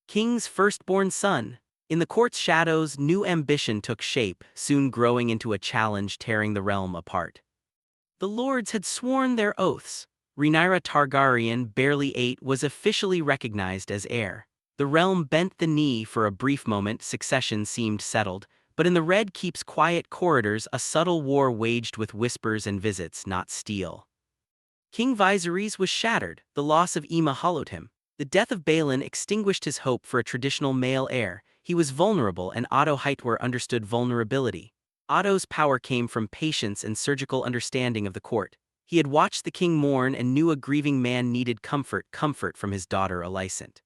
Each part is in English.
King's firstborn son. In the court's shadows, new ambition took shape, soon growing into a challenge tearing the realm apart. The lords had sworn their oaths. Rhaenyra Targaryen, barely 8, was officially recognized as heir. The realm bent the knee for a brief moment. Succession seemed settled, but in the Red Keep's quiet corridors a subtle war waged with whispers and visits, not steel. King Viserys was shattered. The loss of Aemma hollowed him. The death of Balon extinguished his hope for a traditional male heir. He was vulnerable, and Otto Hightower understood vulnerability. Otto's power came from patience and surgical understanding of the court. He had watched the king mourn and knew a grieving man needed comfort from his daughter Alicent.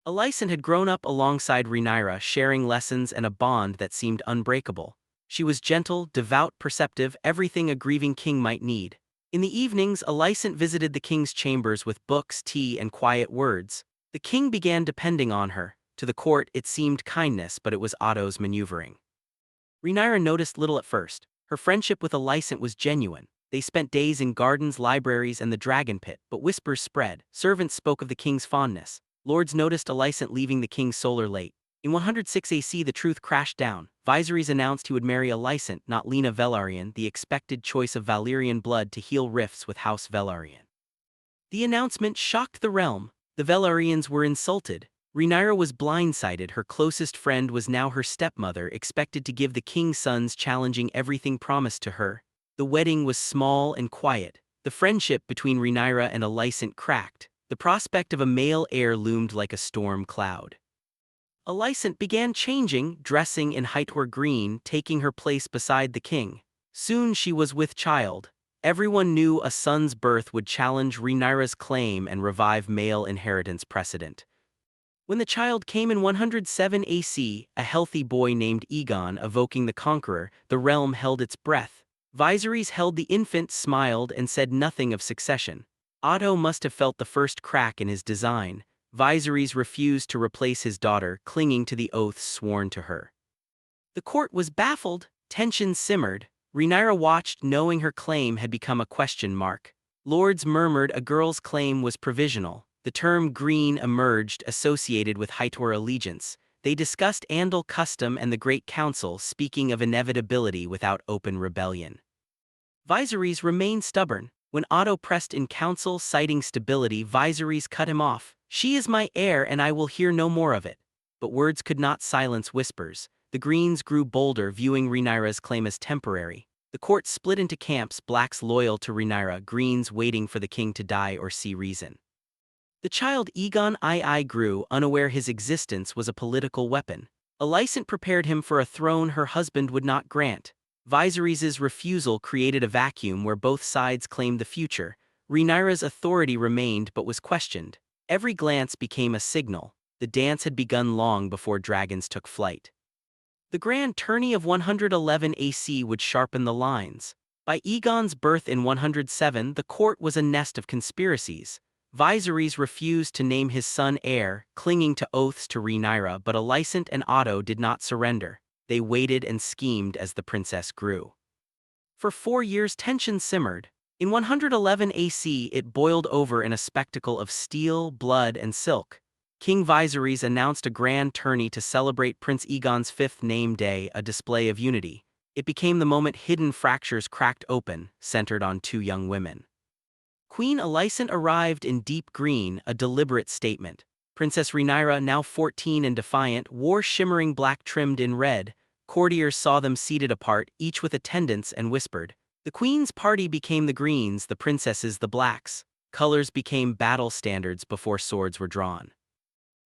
Alicent had grown up alongside Rhaenyra, sharing lessons and a bond that seemed unbreakable. She was gentle, devout, perceptive, everything a grieving king might need. In the evenings, Alicent visited the king's chambers with books, tea, and quiet words. The king began depending on her. To the court, it seemed kindness, but it was Otto's maneuvering. Rhaenyra noticed little at first. Her friendship with Alicent was genuine. They spent days in gardens, libraries, and the Dragonpit, but whispers spread. Servants spoke of the king's fondness. Lords noticed Alicent leaving the king's solar late. In 106 AC, the truth crashed down. Viserys announced he would marry Alicent, not Lena Velaryon, the expected choice of Valyrian blood to heal rifts with House Velaryon. The announcement shocked the realm. The Velaryons were insulted. Rhaenyra was blindsided. Her closest friend was now her stepmother, expected to give the king's sons, challenging everything promised to her. The wedding was small and quiet. The friendship between Rhaenyra and Alicent cracked. The prospect of a male heir loomed like a storm cloud. Alicent began changing, dressing in Hightower green, taking her place beside the king. Soon she was with child. Everyone knew a son's birth would challenge Rhaenyra's claim and revive male inheritance precedent. When the child came in 107 AC, a healthy boy named Aegon, evoking the conqueror, the realm held its breath. Viserys held the infant, smiled, and said nothing of succession. Otto must have felt the first crack in his design. Viserys refused to replace his daughter, clinging to the oaths sworn to her. The court was baffled. Tension simmered. Rhaenyra watched, knowing her claim had become a question mark. Lords murmured a girl's claim was provisional. The term green emerged, associated with Hightower allegiance. They discussed Andal custom and the Great Council, speaking of inevitability without open rebellion. Viserys remained stubborn. When Otto pressed in council, citing stability, Viserys cut him off. "She is my heir and I will hear no more of it." But words could not silence whispers. The Greens grew bolder, viewing Rhaenyra's claim as temporary. The court split into camps, blacks loyal to Rhaenyra, Greens waiting for the king to die or see reason. The child Aegon II grew, unaware his existence was a political weapon. Alicent prepared him for a throne her husband would not grant. Viserys's refusal created a vacuum where both sides claimed the future. Rhaenyra's authority remained but was questioned. Every glance became a signal. The dance had begun long before dragons took flight. The grand tourney of 111 AC would sharpen the lines. By Aegon's birth in 107, the court was a nest of conspiracies. Viserys refused to name his son heir, clinging to oaths to Rhaenyra, but Alicent and Otto did not surrender. They waited and schemed as the princess grew. For 4 years tension simmered. In 111 AC it boiled over in a spectacle of steel, blood, and silk. King Viserys announced a grand tourney to celebrate Prince Aegon's 5th name day, a display of unity. It became the moment hidden fractures cracked open, centered on 2 young women. Queen Alicent arrived in deep green, a deliberate statement. Princess Rhaenyra, now 14 and defiant, wore shimmering black trimmed in red. Courtiers saw them seated apart, each with attendants, and whispered. The queen's party became the greens, the princesses the blacks. Colors became battle standards before swords were drawn.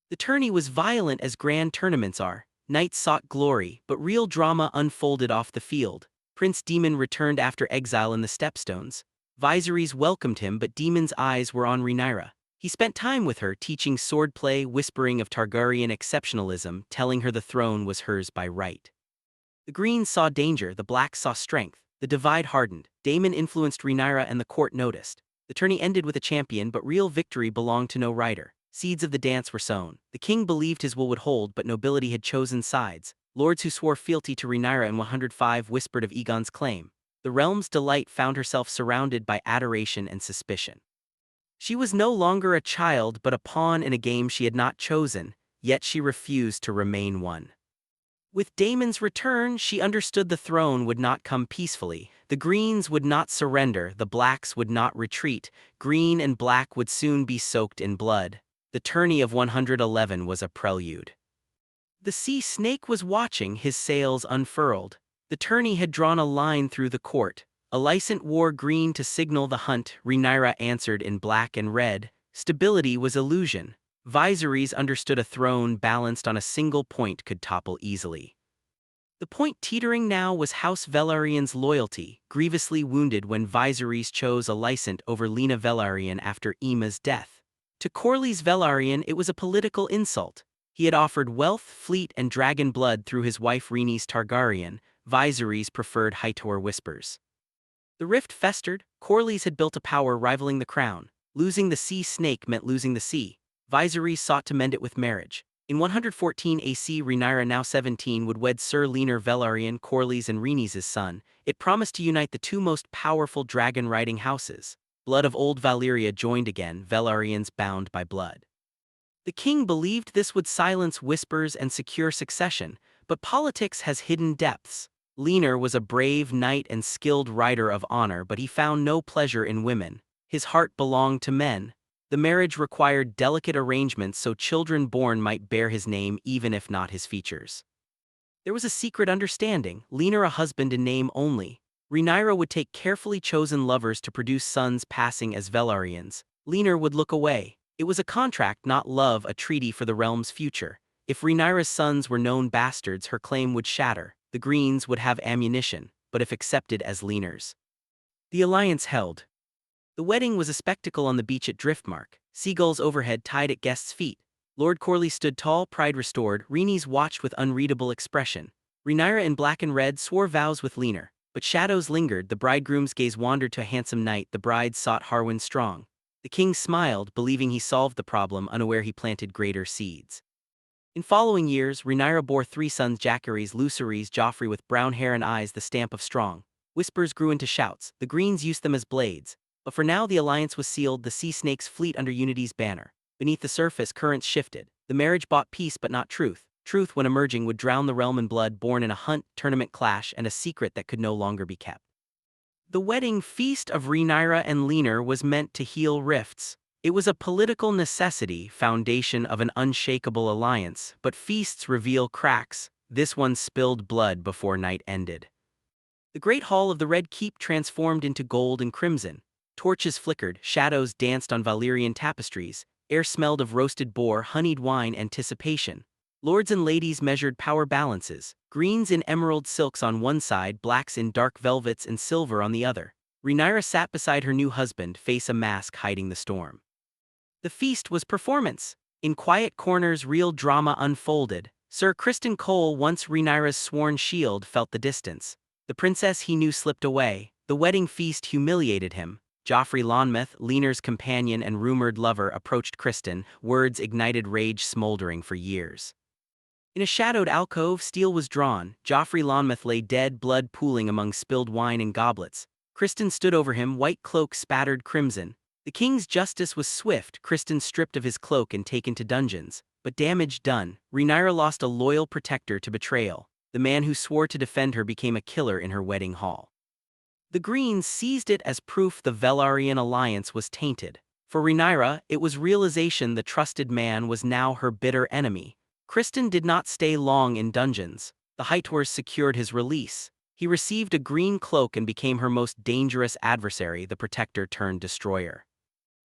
The tourney was violent as grand tournaments are. Knights sought glory, but real drama unfolded off the field. Prince Daemon returned after exile in the Stepstones. Viserys welcomed him, but Daemon's eyes were on Rhaenyra. He spent time with her, teaching swordplay, whispering of Targaryen exceptionalism, telling her the throne was hers by right. The Greens saw danger, the Blacks saw strength. The divide hardened. Daemon influenced Rhaenyra and the court noticed. The tourney ended with a champion, but real victory belonged to no rider. Seeds of the dance were sown. The king believed his will would hold, but nobility had chosen sides. Lords who swore fealty to Rhaenyra in 105 whispered of Aegon's claim. The realm's delight found herself surrounded by adoration and suspicion. She was no longer a child but a pawn in a game she had not chosen. yet she refused to remain one. With Daemon's return, she understood the throne would not come peacefully. The Greens would not surrender, the Blacks would not retreat. Green and Black would soon be soaked in blood. The tourney of 111 was a prelude. The sea snake was watching, his sails unfurled. The tourney had drawn a line through the court. Alicent wore green to signal the hunt. Rhaenyra answered in black and red. Stability was illusion. Viserys understood a throne balanced on a single point could topple easily. The point teetering now was House Velaryon's loyalty, grievously wounded when Viserys chose Alicent over Lena Velaryon after Aemma's death. To Corlys Velaryon it was a political insult. He had offered wealth, fleet, and dragon blood through his wife Rhaenys Targaryen. Viserys preferred Hightower whispers. The rift festered. Corlys had built a power rivaling the crown. Losing the sea snake meant losing the sea. Viserys sought to mend it with marriage. In 114 AC, Rhaenyra, now 17, would wed Sir Leonor Velaryon, Corlys and Rhaenys' son. It promised to unite the two most powerful dragon-riding houses. Blood of old Valyria joined again, Velaryons bound by blood. The king believed this would silence whispers and secure succession, but politics has hidden depths. Leonor was a brave knight and skilled rider of honor, but he found no pleasure in women. His heart belonged to men. The marriage required delicate arrangements so children born might bear his name even if not his features. There was a secret understanding, Leonor a husband in name only. Rhaenyra would take carefully chosen lovers to produce sons passing as Velaryons. Leonor would look away. It was a contract, not love, a treaty for the realm's future. If Rhaenyra's sons were known bastards, her claim would shatter. The Greens would have ammunition, but if accepted as Leonor's. The alliance held. The wedding was a spectacle on the beach at Driftmark. Seagulls overhead tied at guests' feet. Lord Corlys stood tall, pride restored. Rhaenys watched with unreadable expression. Rhaenyra in black and red swore vows with Leonor, but shadows lingered. The bridegroom's gaze wandered to a handsome knight. The bride sought Harwin strong. The king smiled, believing he solved the problem, unaware he planted greater seeds. In following years, Rhaenyra bore 3 sons: Jacaerys, Lucerys, Joffrey, with brown hair and eyes the stamp of strong. Whispers grew into shouts. The Greens used them as blades. But for now the alliance was sealed, the sea snake's fleet under Unity's banner. Beneath the surface, currents shifted. The marriage bought peace but not truth. Truth, when emerging, would drown the realm in blood, born in a hunt, tournament clash, and a secret that could no longer be kept. The wedding feast of Rhaenyra and Leonor was meant to heal rifts. It was a political necessity, foundation of an unshakable alliance, but feasts reveal cracks. This one spilled blood before night ended. The great hall of the Red Keep transformed into gold and crimson. Torches flickered, shadows danced on Valyrian tapestries, air smelled of roasted boar, honeyed wine, anticipation. Lords and ladies measured power balances, greens in emerald silks on one side, blacks in dark velvets and silver on the other. Rhaenyra sat beside her new husband, face a mask hiding the storm. The feast was performance. In quiet corners, real drama unfolded. Sir Criston Cole, once Rhaenyra's sworn shield, felt the distance. The princess he knew slipped away. The wedding feast humiliated him. Joffrey Lonmouth, Leonor's companion and rumored lover, approached Criston. Words ignited rage smoldering for years. In a shadowed alcove, steel was drawn. Joffrey Lonmouth lay dead, blood pooling among spilled wine and goblets. Criston stood over him, white cloak spattered crimson. The king's justice was swift. Criston stripped of his cloak and taken to dungeons. But damage done. Rhaenyra lost a loyal protector to betrayal. The man who swore to defend her became a killer in her wedding hall. The Greens seized it as proof the Velaryon alliance was tainted. For Rhaenyra, it was realization the trusted man was now her bitter enemy. Criston did not stay long in dungeons. The Hightowers secured his release. He received a green cloak and became her most dangerous adversary, the protector turned destroyer.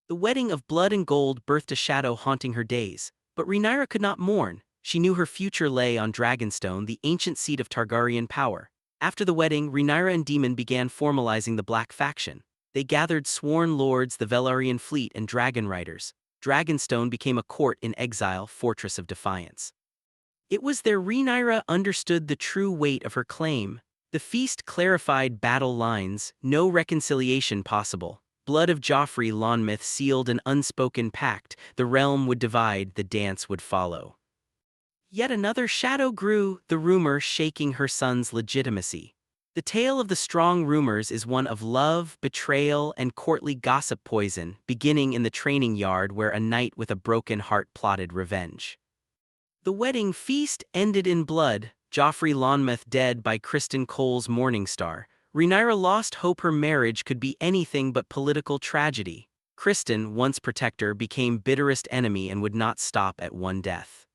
The wedding of blood and gold birthed a shadow haunting her days. But Rhaenyra could not mourn. She knew her future lay on Dragonstone, the ancient seat of Targaryen power. After the wedding, Rhaenyra and Daemon began formalizing the Black faction. They gathered sworn lords, the Velaryon fleet, and dragon riders. Dragonstone became a court in exile, fortress of defiance. It was there Rhaenyra understood the true weight of her claim. The feast clarified battle lines, no reconciliation possible. Blood of Joffrey Lonmouth sealed an unspoken pact. The realm would divide, the dance would follow. Yet another shadow grew, the rumor shaking her son's legitimacy. The tale of the strong rumors is one of love, betrayal, and courtly gossip poison, beginning in the training yard where a knight with a broken heart plotted revenge. The wedding feast ended in blood, Joffrey Lonmouth dead by Criston Cole's Morningstar. Rhaenyra lost hope her marriage could be anything but political tragedy. Criston, once protector, became bitterest enemy and would not stop at one death.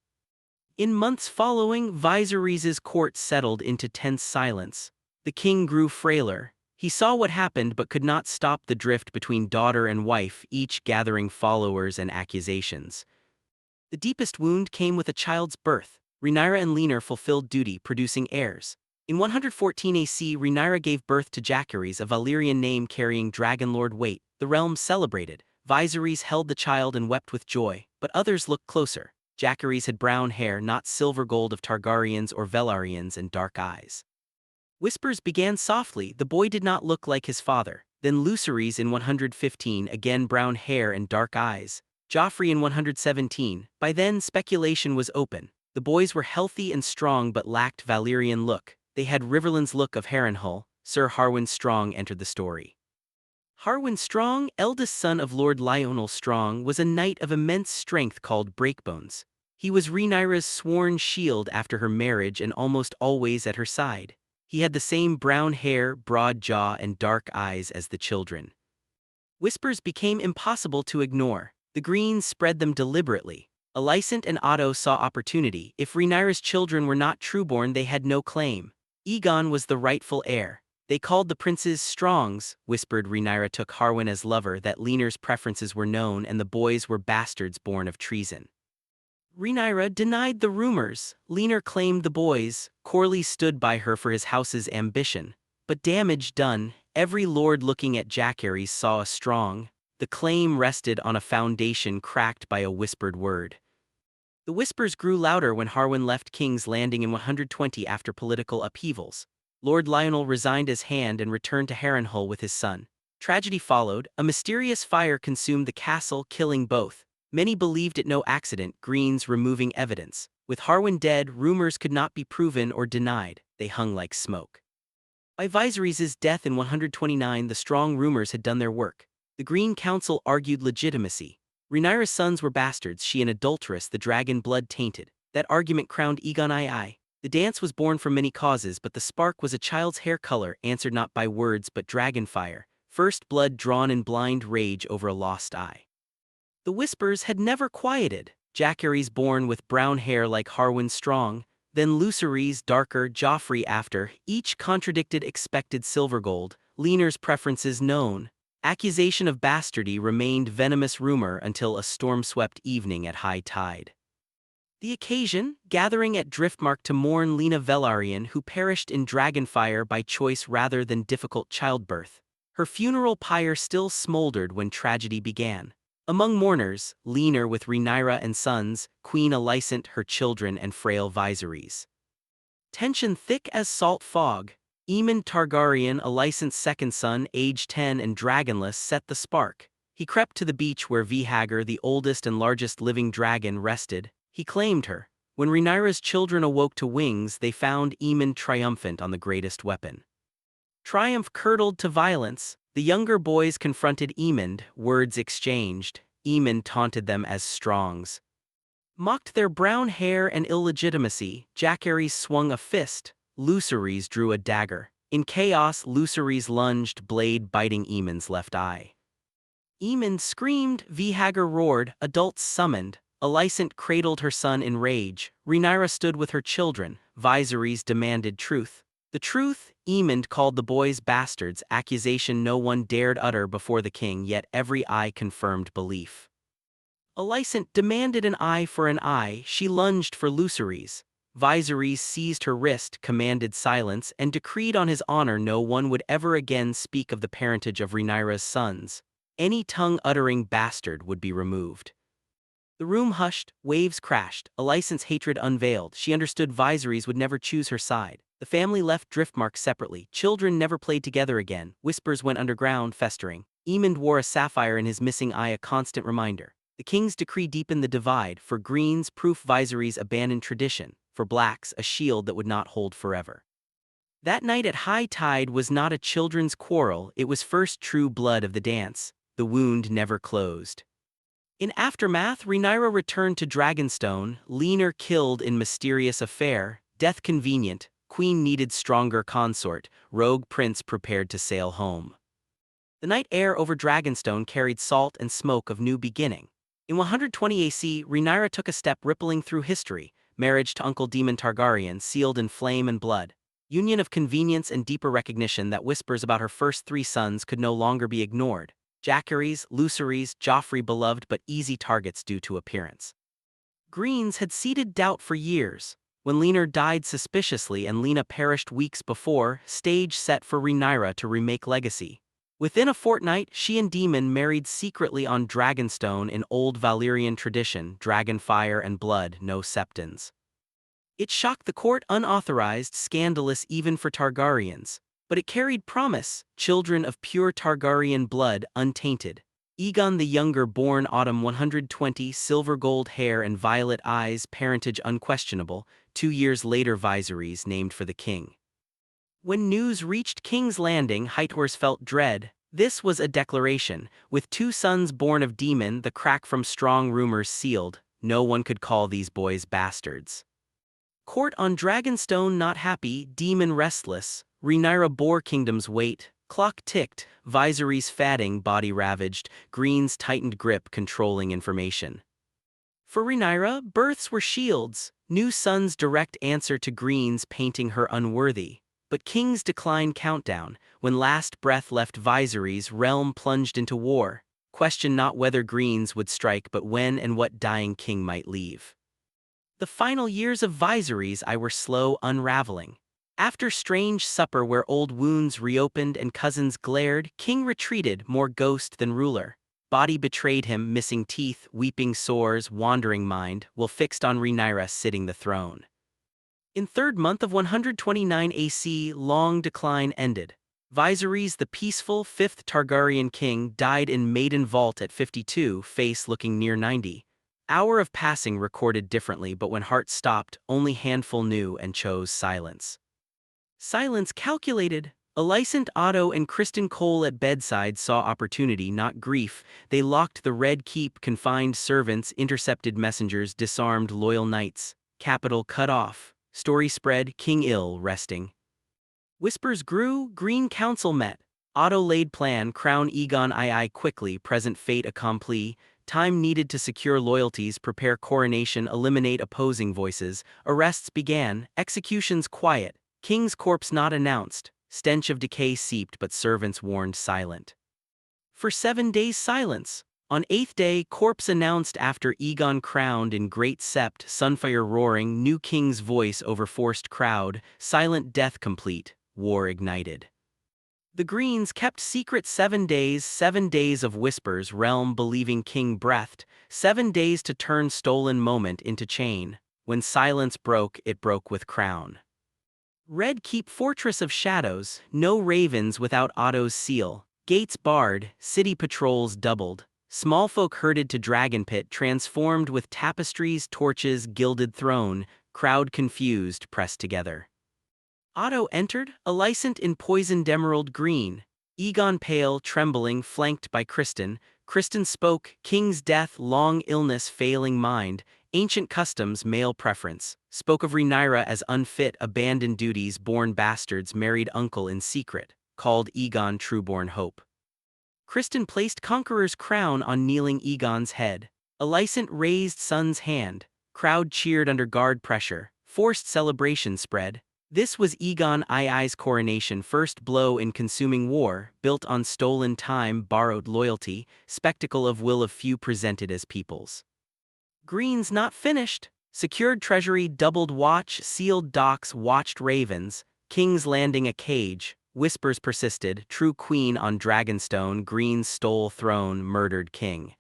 In months following, Viserys' court settled into tense silence. The king grew frailer. He saw what happened but could not stop the drift between daughter and wife, each gathering followers and accusations. The deepest wound came with a child's birth. Rhaenyra and Rhaenyra fulfilled duty, producing heirs. In 114 AC, Rhaenyra gave birth to Jacaerys, a Valyrian name carrying Dragonlord weight. The realm celebrated. Viserys held the child and wept with joy, but others looked closer. Jacaerys had brown hair, not silver gold of Targaryens or Velaryon, and dark eyes. Whispers began softly. The boy did not look like his father. Then Lucerys in 115, again brown hair and dark eyes. Joffrey in 117. By then speculation was open. The boys were healthy and strong but lacked Valyrian look. They had Riverland's look of Harrenhal. Sir Harwin Strong entered the story. Harwin Strong, eldest son of Lord Lionel Strong, was a knight of immense strength called Breakbones. He was Rhaenyra's sworn shield after her marriage and almost always at her side. He had the same brown hair, broad jaw, and dark eyes as the children. Whispers became impossible to ignore. The Greens spread them deliberately. Alicent and Otto saw opportunity. If Rhaenyra's children were not trueborn, they had no claim. Aegon was the rightful heir. They called the princes Strongs, whispered. Rhaenyra took Harwin as lover, that Rhaenyra's preferences were known and the boys were bastards born of treason. Rhaenyra denied the rumors. Rhaenyra claimed the boys. Corlys stood by her for his house's ambition. But damage done. Every lord looking at Jacaerys saw a Strong. The claim rested on a foundation cracked by a whispered word. The whispers grew louder when Harwin left King's Landing in 120 after political upheavals. Lord Lionel resigned his hand and returned to Harrenhal with his son. Tragedy followed. A mysterious fire consumed the castle, killing both. Many believed it no accident, Greens removing evidence. With Harwin dead, rumors could not be proven or denied. They hung like smoke. By Viserys' death in 129, the strong rumors had done their work. The Green Council argued legitimacy. Rhaenyra's sons were bastards, she an adulteress, the dragon blood tainted. That argument crowned Aegon II. The dance was born from many causes, but the spark was a child's hair color, answered not by words but dragonfire. First blood drawn in blind rage over a lost eye. The whispers had never quieted. Jacaerys born with brown hair like Harwin Strong, then Lucerys darker, Joffrey after, each contradicted expected Silvergold, Rhaenyra's preferences known. Accusation of bastardy remained venomous rumor until a storm-swept evening at high tide. The occasion, gathering at Driftmark to mourn Lena Velaryon, who perished in dragonfire by choice rather than difficult childbirth. Her funeral pyre still smoldered when tragedy began. Among mourners, Rhaenyra with Rhaenyra and sons, Queen Alicent, her children, and frail Viserys. Tension thick as salt fog. Aemon Targaryen, Alicent's second son, aged 10 and dragonless, set the spark. He crept to the beach where Vhagar, the oldest and largest living dragon, rested. He claimed her. When Rhaenyra's children awoke to wings, they found Aemon triumphant on the greatest weapon. Triumph curdled to violence. The younger boys confronted Aemon, words exchanged. Aemon taunted them as Strongs. Mocked their brown hair and illegitimacy. Jacaerys swung a fist. Lucerys drew a dagger. In chaos, Lucerys lunged, blade biting Aemon's left eye. Aemon screamed, Vhagar roared, adults summoned. Alicent cradled her son in rage. Rhaenyra stood with her children. Viserys demanded truth. The truth, Aemon called the boys bastards, accusation no one dared utter before the king, yet every eye confirmed belief. Alicent demanded an eye for an eye. She lunged for Lucerys. Viserys seized her wrist, commanded silence, and decreed on his honor no one would ever again speak of the parentage of Rhaenyra's sons. Any tongue uttering bastard would be removed. The room hushed, waves crashed, Alicent's hatred unveiled. She understood Viserys would never choose her side. The family left Driftmark separately. Children never played together again. Whispers went underground, festering. Aemon wore a sapphire in his missing eye, a constant reminder. The king's decree deepened the divide. For Greens, proof Viserys abandoned tradition. For Blacks, a shield that would not hold forever. That night at high tide was not a children's quarrel, it was first true blood of the dance. The wound never closed. In aftermath, Rhaenyra returned to Dragonstone, Rhaenyra killed in mysterious affair, death convenient, queen needed stronger consort, rogue prince prepared to sail home. The night air over Dragonstone carried salt and smoke of new beginning. In 120 AC, Rhaenyra took a step rippling through history, marriage to Uncle Daemon Targaryen sealed in flame and blood. Union of convenience and deeper recognition that whispers about her first three sons could no longer be ignored. Jacaerys, Lucerys, Joffrey beloved but easy targets due to appearance. Greens had seeded doubt for years. When Rhaenyra died suspiciously and Lena perished weeks before, stage set for Rhaenyra to remake legacy. Within a fortnight, she and Daemon married secretly on Dragonstone in old Valyrian tradition, dragon fire and blood, no septons. It shocked the court, unauthorized, scandalous even for Targaryens. But it carried promise, children of pure Targaryen blood, untainted. Aegon the Younger born autumn 120, silver gold hair and violet eyes, parentage unquestionable, 2 years later Viserys named for the king. When news reached King's Landing, Hightowers felt dread. This was a declaration. With 2 sons born of Daemon, the crack from strong rumors sealed, no one could call these boys bastards. Court on Dragonstone not happy, Daemon restless, Rhaenyra bore kingdom's weight, clock ticked, Viserys fatting, body ravaged, Green's tightened grip controlling information. For Rhaenyra, births were shields, new sons direct answer to Green's painting her unworthy. But King's decline countdown, when last breath left Viserys' realm plunged into war, question not whether Greens would strike but when and what dying king might leave. The final years of Viserys I were slow unraveling. After strange supper where old wounds reopened and cousins glared, King retreated, more ghost than ruler. Body betrayed him, missing teeth, weeping sores, wandering mind, while fixed on Rhaenyra sitting the throne. In third month of 129 AC, long decline ended. Viserys, the peaceful 5th Targaryen king, died in maiden vault at 52, face looking near 90. Hour of passing recorded differently, but when heart stopped, only handful knew and chose silence. Silence calculated. Alicent Otto and Criston Cole at bedside saw opportunity, not grief. They locked the Red Keep, confined servants, intercepted messengers, disarmed loyal knights. Capital cut off. Story spread, king ill, resting. Whispers grew, Green Council met. Otto laid plan, crown Aegon II quickly, present fate accompli. Time needed to secure loyalties, prepare coronation, eliminate opposing voices. Arrests began, executions quiet. King's corpse not announced. Stench of decay seeped, but servants warned silent. For 7 days silence. On 8th day, corpse announced after Aegon crowned in great sept, sunfire roaring, new king's voice over forced crowd, silent death complete, war ignited. The Greens kept secret 7 days, 7 days of whispers, realm believing king breathed, 7 days to turn stolen moment into chain. When silence broke, it broke with crown. Red Keep fortress of shadows, no ravens without Otto's seal, gates barred, city patrols doubled. Small folk herded to Dragonpit, transformed with tapestries, torches, gilded throne, crowd confused, pressed together. Otto entered, Alicent in poisoned emerald green, Aegon pale, trembling, flanked by Criston. Criston spoke, king's death, long illness, failing mind, ancient customs, male preference. Spoke of Rhaenyra as unfit, abandoned duties, born bastards, married uncle in secret, called Aegon trueborn hope. Criston placed conqueror's crown on kneeling Aegon's head. Alicent raised son's hand. Crowd cheered under guard pressure. Forced celebration spread. This was Aegon II's coronation, first blow in consuming war, built on stolen time, borrowed loyalty, spectacle of will of few presented as peoples. Greens not finished. Secured treasury, doubled watch, sealed docks, watched ravens. King's Landing a cage. Whispers persisted, true queen on Dragonstone, Greens stole throne, murdered king.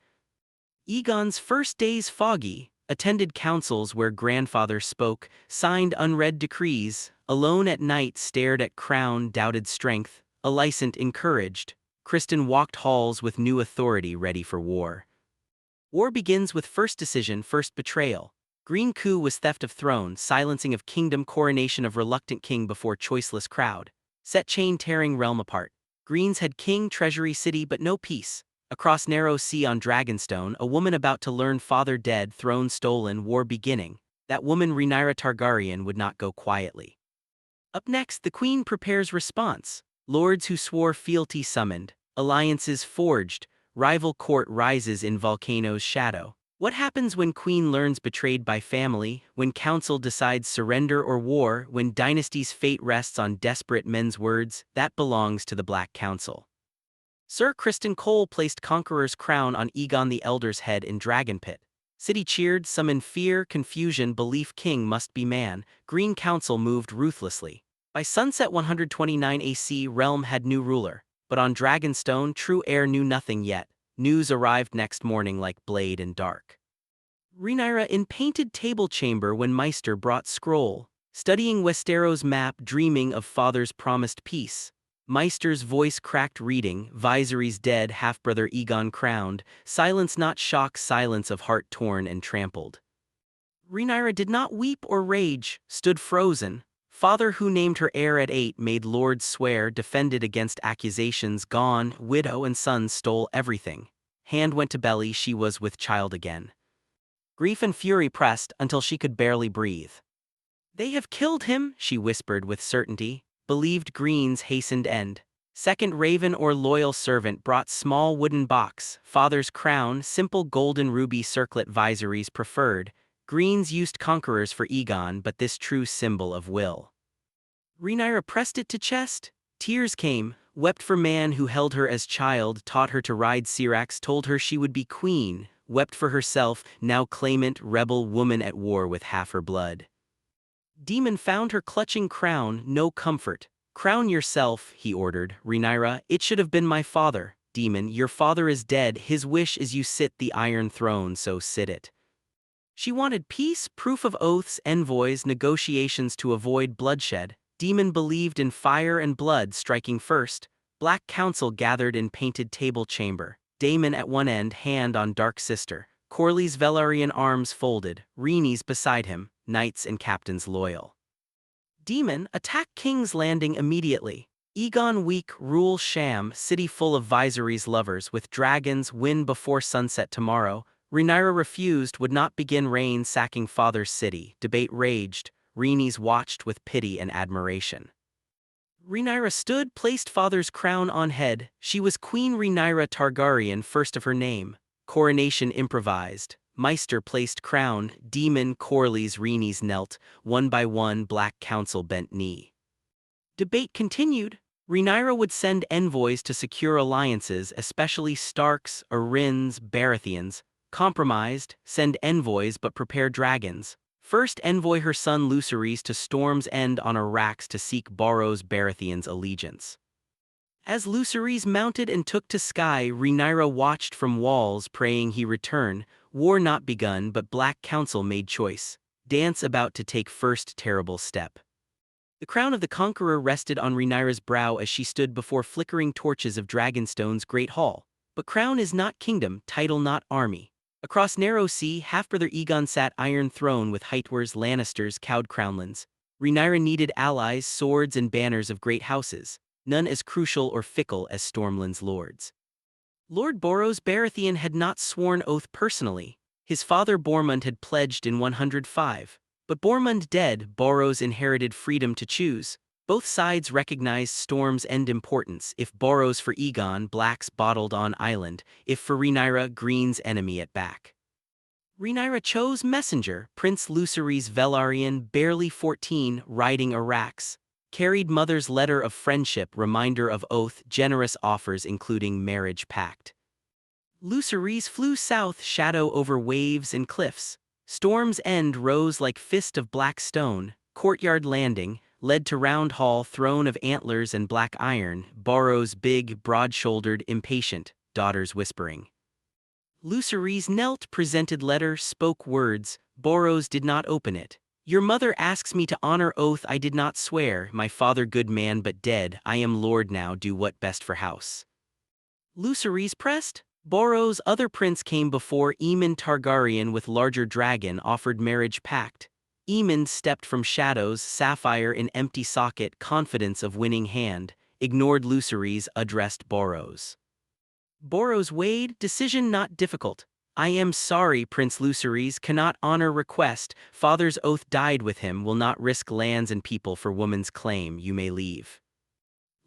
Aegon's first days foggy, attended councils where grandfather spoke, signed unread decrees, alone at night stared at crown, doubted strength, Alicent encouraged. Criston walked halls with new authority ready for war. War begins with first decision, first betrayal. Green Coup was theft of throne, silencing of kingdom, coronation of reluctant king before choiceless crowd. Set chain tearing realm apart. Greens had king, treasury, city, but no peace. Across narrow sea on Dragonstone, a woman about to learn father dead, throne stolen, war beginning. That woman Rhaenyra Targaryen would not go quietly. Up next, the queen prepares response. Lords who swore fealty summoned, alliances forged, rival court rises in volcano's shadow. What happens when queen learns betrayed by family, when council decides surrender or war, when dynasty's fate rests on desperate men's words? That belongs to the Black Council. Sir Criston Cole placed Conqueror's crown on Aegon the Elder's head in Dragonpit. City cheered, some in fear, confusion, belief king must be man. Green Council moved ruthlessly. By sunset 129 AC, realm had new ruler. But on Dragonstone, true heir knew nothing yet. News arrived next morning like blade and dark. Rhaenyra in painted table chamber when Maester brought scroll. Studying Westeros map, dreaming of father's promised peace. Maester's voice cracked reading, Viserys dead, half-brother Aegon crowned, silence not shock, silence of heart torn and trampled. Rhaenyra did not weep or rage, stood frozen. Father who named her heir at 8 made lords swear, defended against accusations, gone, widow and sons stole everything. Hand went to belly, she was with child again. Grief and fury pressed until she could barely breathe. They have killed him, she whispered with certainty. Believed Green's hastened end. Second raven or loyal servant brought small wooden box, father's crown, simple golden ruby circlet Viserys preferred. Greens used conquerors for Aegon, but this true symbol of will. Rhaenyra pressed it to chest. Tears came, wept for man who held her as child, taught her to ride Syrax, told her she would be queen, wept for herself, now claimant, rebel woman at war with half her blood. Daemon found her clutching crown, no comfort. Crown yourself, he ordered. Rhaenyra, it should have been my father. Daemon, your father is dead, his wish is you sit the Iron Throne, so sit it. She wanted peace, proof of oaths, envoys, negotiations to avoid bloodshed. Daemon believed in fire and blood striking first. Black Council gathered in painted table chamber. Daemon at one end, hand on dark sister. Corlys Velaryon arms folded, Rhaenys beside him, knights and captains loyal. Daemon, attack King's Landing immediately. Aegon weak, rule sham, city full of Viserys lovers with dragons, win before sunset tomorrow. Rhaenyra refused, would not begin reign, sacking father's city. Debate raged, Rhaenys watched with pity and admiration. Rhaenyra stood, placed father's crown on head. She was Queen Rhaenyra Targaryen, first of her name. Coronation improvised. Maester placed crown, Daemon, Corlys, Rhaenys knelt, one by one Black Council bent knee. Debate continued. Rhaenyra would send envoys to secure alliances, especially Starks, Arryns, Baratheons. Compromised, send envoys but prepare dragons. First envoy her son Lucerys to Storm's End on Arrax to seek Borros Baratheon's allegiance. As Lucerys mounted and took to sky, Rhaenyra watched from walls, praying he return. War not begun, but Black Council made choice. Dance about to take first terrible step. The crown of the Conqueror rested on Rhaenyra's brow as she stood before flickering torches of Dragonstone's great hall. But crown is not kingdom, title not army. Across narrow sea, half-brother Aegon sat Iron Throne with Hightowers, Lannisters, cowed crownlands. Rhaenyra needed allies, swords and banners of great houses, none as crucial or fickle as Stormland's lords. Lord Borros Baratheon had not sworn oath personally. His father Bormund had pledged in 105. But Bormund dead, Borros inherited freedom to choose. Both sides recognized Storm's End importance. If Borros for Aegon, Black's bottled on island. If for Rhaenyra, Green's enemy at back. Rhaenyra chose messenger, Prince Lucerys Velaryon, barely 14, riding Arrax. Carried mother's letter of friendship, reminder of oath, generous offers including marriage pact. Lucerys flew south, shadow over waves and cliffs. Storm's End rose like fist of black stone, courtyard landing, led to round hall, throne of antlers and black iron, Borros big, broad-shouldered, impatient, daughters whispering. Lucerys knelt, presented letter, spoke words, Borros did not open it. Your mother asks me to honor oath I did not swear, my father good man but dead, I am lord now, do what best for house. Lucerys pressed. Borros' other prince came before. Aemon Targaryen with larger dragon offered marriage pact. Aemon stepped from shadows, sapphire in empty socket, confidence of winning hand, ignored Lucerys, addressed Borros. Boros weighed, decision not difficult. I am sorry, Prince Lucerys cannot honor request. Father's oath died with him, will not risk lands and people for woman's claim. You may leave.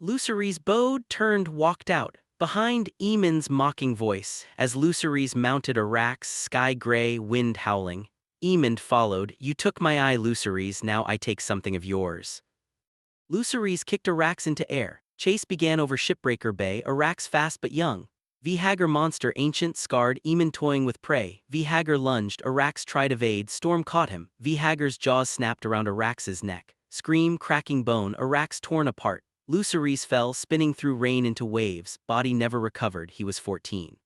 Lucerys bowed, turned, walked out. Behind Aemon's mocking voice, as Lucerys mounted Arax, sky gray, wind howling. Aemond followed. You took my eye, Lucerys, now I take something of yours. Lucerys kicked Arax into air. Chase began over Shipbreaker Bay, Arax fast but young. Vhagar monster ancient scarred, Aemond toying with prey. Vhagar lunged, Arax tried evade, Storm caught him. Vhagar's jaws snapped around Arax's neck. Scream, cracking bone, Arax torn apart. Lucerys fell, spinning through rain into waves, body never recovered, he was 14.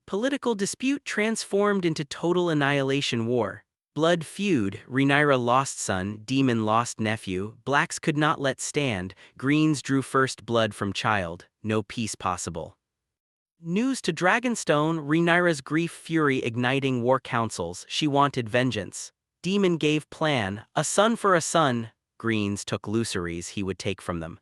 Political dispute transformed into total annihilation war. Blood feud, Rhaenyra lost son, Daemon lost nephew, blacks could not let stand, greens drew first blood from child, no peace possible. News to Dragonstone, Rhaenyra's grief fury igniting war councils, she wanted vengeance. Daemon gave plan, a son for a son, greens took Lucerys he would take from them.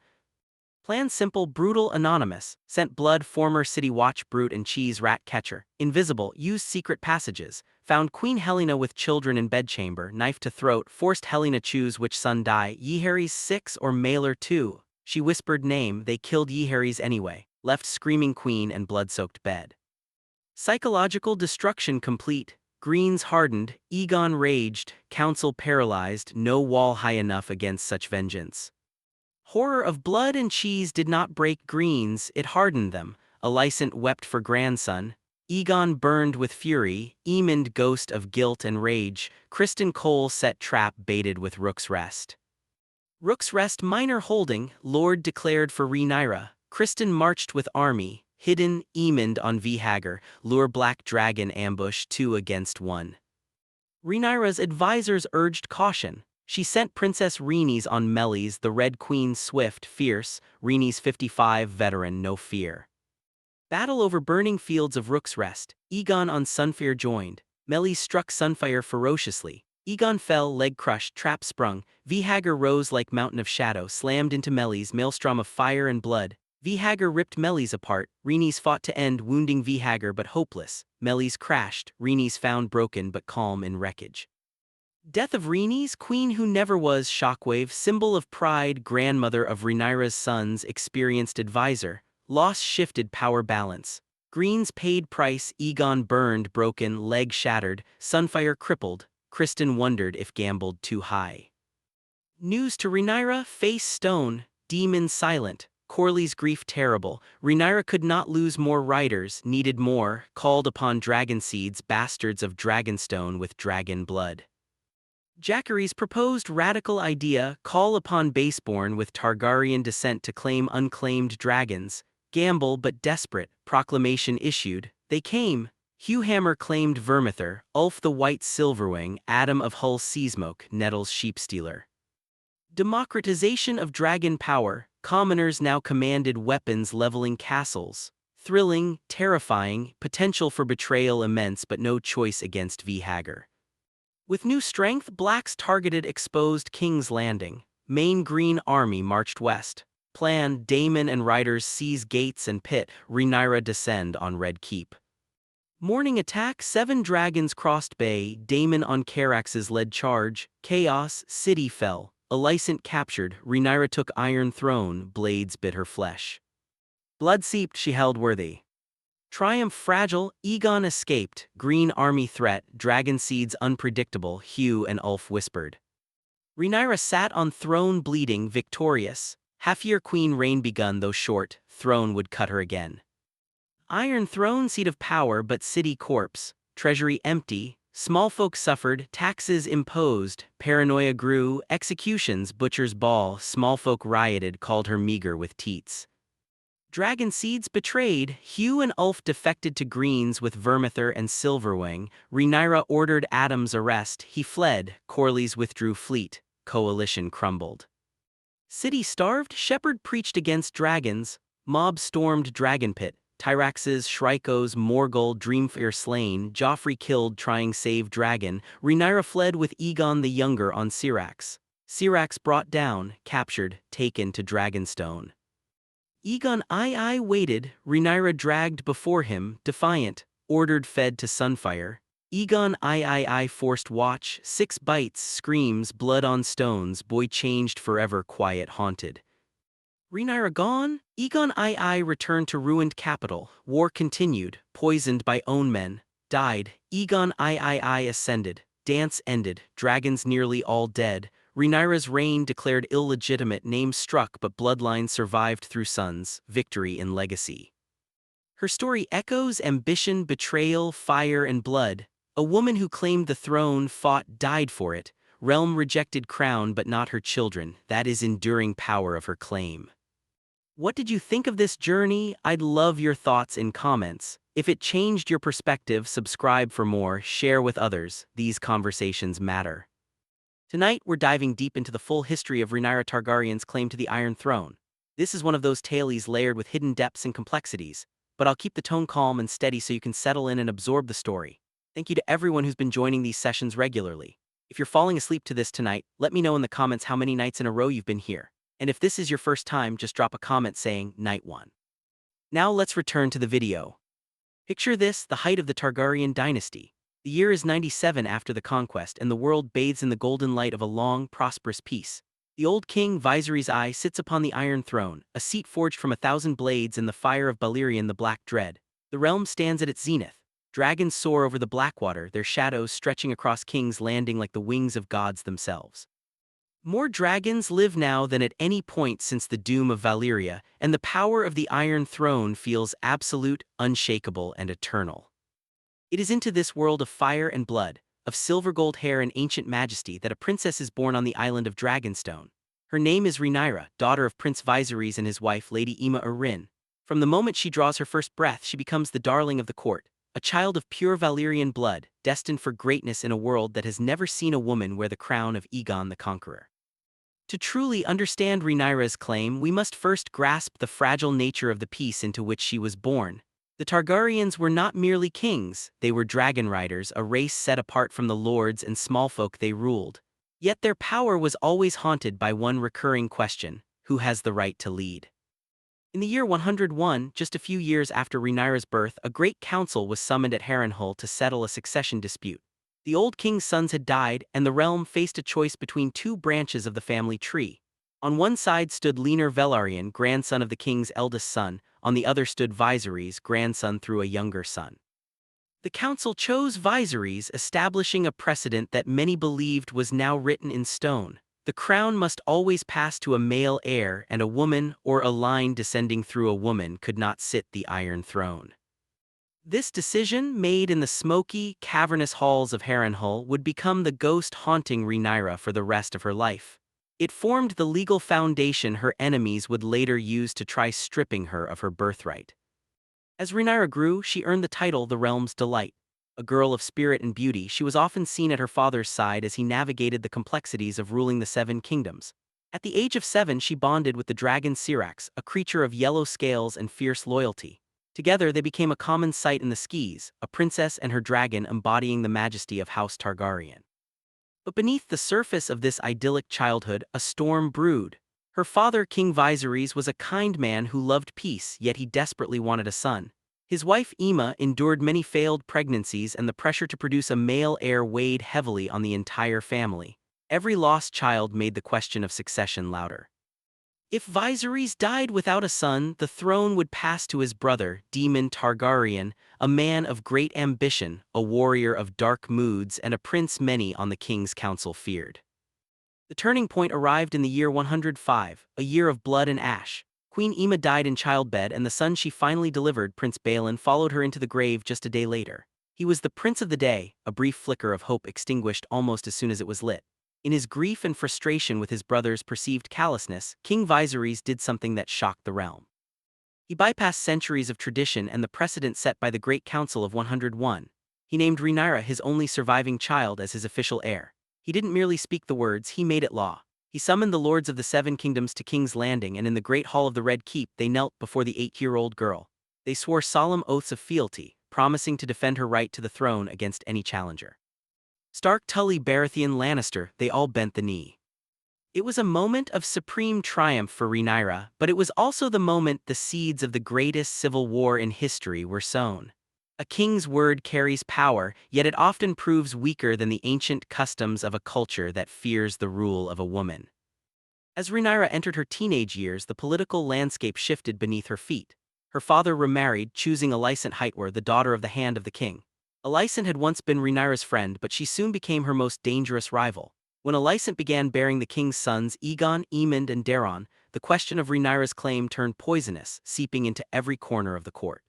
Plan simple, brutal, anonymous, sent blood former city watch brute and cheese rat catcher, invisible, used secret passages, found Queen Helena with children in bedchamber, knife to throat, forced Helena choose which son die, Yehares 6 or Maelor 2, she whispered name, they killed Yehares anyway, left screaming queen and blood-soaked bed. Psychological destruction complete, greens hardened, Aegon raged, council paralyzed, no wall high enough against such vengeance. Horror of blood and cheese did not break greens, it hardened them. Alicent wept for grandson. Aegon burned with fury, Aemond ghost of guilt and rage. Criston Cole set trap baited with Rook's Rest. Rook's Rest minor holding, Lord declared for Rhaenyra. Criston marched with army, hidden, Aemond on Vhagar, lure black dragon ambush 2 against 1. Rhaenyra's advisors urged caution. She sent Princess Rhaenys on Melis, the Red Queen swift, fierce, Rhaenys 55 veteran, no fear. Battle over burning fields of Rook's Rest, Aegon on Sunfire joined, Melis struck Sunfire ferociously, Aegon fell, leg crushed, trap sprung, Vhagar rose like mountain of shadow, slammed into Melis, maelstrom of fire and blood, Vhagar ripped Melis apart, Rhaenys fought to end, wounding Vhagar but hopeless, Melis crashed, Rhaenys found broken but calm in wreckage. Death of Rhaenys, queen who never was, shockwave, symbol of pride, grandmother of Rhaenyra's sons, experienced advisor, loss shifted power balance. Greens paid price, Aegon burned, broken, leg shattered, Sunfire crippled, Criston wondered if gambled too high. News to Rhaenyra, face stone, Daemon silent, Corlys' grief terrible, Rhaenyra could not lose more riders, needed more, called upon Dragonseeds, bastards of Dragonstone with dragon blood. Jacary's proposed radical idea, call upon baseborn with Targaryen descent to claim unclaimed dragons, gamble but desperate, proclamation issued, they came. Hughhammer claimed Vermithor, Ulf the White Silverwing, Adam of Hull Seasmoke, Nettles Sheepstealer. Democratization of dragon power, commoners now commanded weapons leveling castles. Thrilling, terrifying, potential for betrayal immense but no choice against Vhagar. With new strength, blacks targeted exposed King's Landing. Main Green Army marched west. Plan, Daemon and riders seize gates and pit, Rhaenyra descend on Red Keep. Morning attack, 7 dragons crossed bay, Daemon on Carax's led charge, chaos, city fell. Alicent captured, Rhaenyra took Iron Throne, blades bit her flesh. Blood seeped, she held worthy. Triumph fragile, Aegon escaped, Green Army threat, Dragonseeds unpredictable, Hugh and Ulf whispered. Rhaenyra sat on throne bleeding, victorious, half-year queen reign begun though short, throne would cut her again. Iron Throne seat of power but city corpse, treasury empty, small folk suffered, taxes imposed, paranoia grew, executions, butcher's ball, small folk rioted, called her meager with teats. Dragonseeds betrayed, Hugh and Ulf defected to Greens with Vermithor and Silverwing, Rhaenyra ordered Adam's arrest, he fled, Corlys withdrew fleet, coalition crumbled. City starved, shepherd preached against dragons, mob stormed Dragonpit, Tyraxes, Shrykos, Morgul, Dreamfire slain, Joffrey killed trying save dragon, Rhaenyra fled with Aegon the Younger on Syrax. Syrax brought down, captured, taken to Dragonstone. Aegon II waited, Rhaenyra dragged before him, defiant, ordered fed to Sunfire. Aegon III forced watch, 6 bites, screams, blood on stones, boy changed forever, quiet haunted. Rhaenyra gone? Aegon II returned to ruined capital, war continued, poisoned by own men, died, Aegon III ascended, dance ended, dragons nearly all dead, Rhaenyra's reign declared illegitimate, name struck but bloodline survived through sons, victory in legacy. Her story echoes ambition, betrayal, fire and blood, a woman who claimed the throne, fought, died for it, realm rejected crown but not her children, that is enduring power of her claim. What did you think of this journey? I'd love your thoughts in comments. If it changed your perspective, subscribe for more, share with others, these conversations matter. Tonight we're diving deep into the full history of Rhaenyra Targaryen's claim to the Iron Throne. This is one of those tales layered with hidden depths and complexities, but I'll keep the tone calm and steady so you can settle in and absorb the story. Thank you to everyone who's been joining these sessions regularly. If you're falling asleep to this tonight, let me know in the comments how many nights in a row you've been here. And if this is your first time, just drop a comment saying, Night 1. Now let's return to the video. Picture this, the height of the Targaryen dynasty. The year is 97 after the conquest and the world bathes in the golden light of a long, prosperous peace. The old king, Viserys I, sits upon the Iron Throne, a seat forged from 1,000 blades in the fire of Balerion the Black Dread. The realm stands at its zenith. Dragons soar over the Blackwater, their shadows stretching across King's Landing like the wings of gods themselves. More dragons live now than at any point since the doom of Valyria, and the power of the Iron Throne feels absolute, unshakable, and eternal. It is into this world of fire and blood, of silver gold hair and ancient majesty that a princess is born on the island of Dragonstone. Her name is Rhaenyra, daughter of Prince Viserys and his wife Lady Aemma Arryn. From the moment she draws her first breath, she becomes the darling of the court, a child of pure Valyrian blood, destined for greatness in a world that has never seen a woman wear the crown of Aegon the Conqueror. To truly understand Rhaenyra's claim, we must first grasp the fragile nature of the peace into which she was born. The Targaryens were not merely kings, they were dragon riders, a race set apart from the lords and smallfolk they ruled. Yet their power was always haunted by one recurring question: who has the right to lead? In the year 101, just a few years after Rhaenyra's birth, a great council was summoned at Harrenhal to settle a succession dispute. The old king's sons had died, and the realm faced a choice between 2 branches of the family tree. On one side stood Rhaenyra Velaryon, grandson of the king's eldest son, on the other stood Viserys, grandson through a younger son. The council chose Viserys, establishing a precedent that many believed was now written in stone. The crown must always pass to a male heir, and a woman, or a line descending through a woman, could not sit the Iron Throne. This decision, made in the smoky, cavernous halls of Harrenhal, would become the ghost haunting Rhaenyra for the rest of her life. It formed the legal foundation her enemies would later use to try stripping her of her birthright. As Rhaenyra grew, she earned the title the realm's delight. A girl of spirit and beauty, she was often seen at her father's side as he navigated the complexities of ruling the 7 kingdoms. At the age of 7, she bonded with the dragon Syrax, a creature of yellow scales and fierce loyalty. Together they became a common sight in the skies, a princess and her dragon embodying the majesty of House Targaryen. But beneath the surface of this idyllic childhood, a storm brewed. Her father, King Viserys, was a kind man who loved peace, yet he desperately wanted a son. His wife Aemma endured many failed pregnancies, and the pressure to produce a male heir weighed heavily on the entire family. Every lost child made the question of succession louder. If Viserys died without a son, the throne would pass to his brother, Daemon Targaryen, a man of great ambition, a warrior of dark moods, and a prince many on the king's council feared. The turning point arrived in the year 105, a year of blood and ash. Queen Aemma died in childbed, and the son she finally delivered, Prince Balon, followed her into the grave just a day later. He was the prince of the day, a brief flicker of hope extinguished almost as soon as it was lit. In his grief and frustration with his brother's perceived callousness, King Viserys did something that shocked the realm. He bypassed centuries of tradition and the precedent set by the Great Council of 101. He named Rhaenyra, his only surviving child, as his official heir. He didn't merely speak the words, he made it law. He summoned the lords of the 7 kingdoms to King's Landing, and in the Great Hall of the Red Keep they knelt before the 8-year-old girl. They swore solemn oaths of fealty, promising to defend her right to the throne against any challenger. Stark, Tully, Baratheon, Lannister, they all bent the knee. It was a moment of supreme triumph for Rhaenyra, but it was also the moment the seeds of the greatest civil war in history were sown. A king's word carries power, yet it often proves weaker than the ancient customs of a culture that fears the rule of a woman. As Rhaenyra entered her teenage years, the political landscape shifted beneath her feet. Her father remarried, choosing Alicent Hightower, the daughter of the Hand of the King. Alicent had once been Rhaenyra's friend, but she soon became her most dangerous rival. When Alicent began bearing the king's sons Aegon, Aemond, and Daeron, the question of Rhaenyra's claim turned poisonous, seeping into every corner of the court.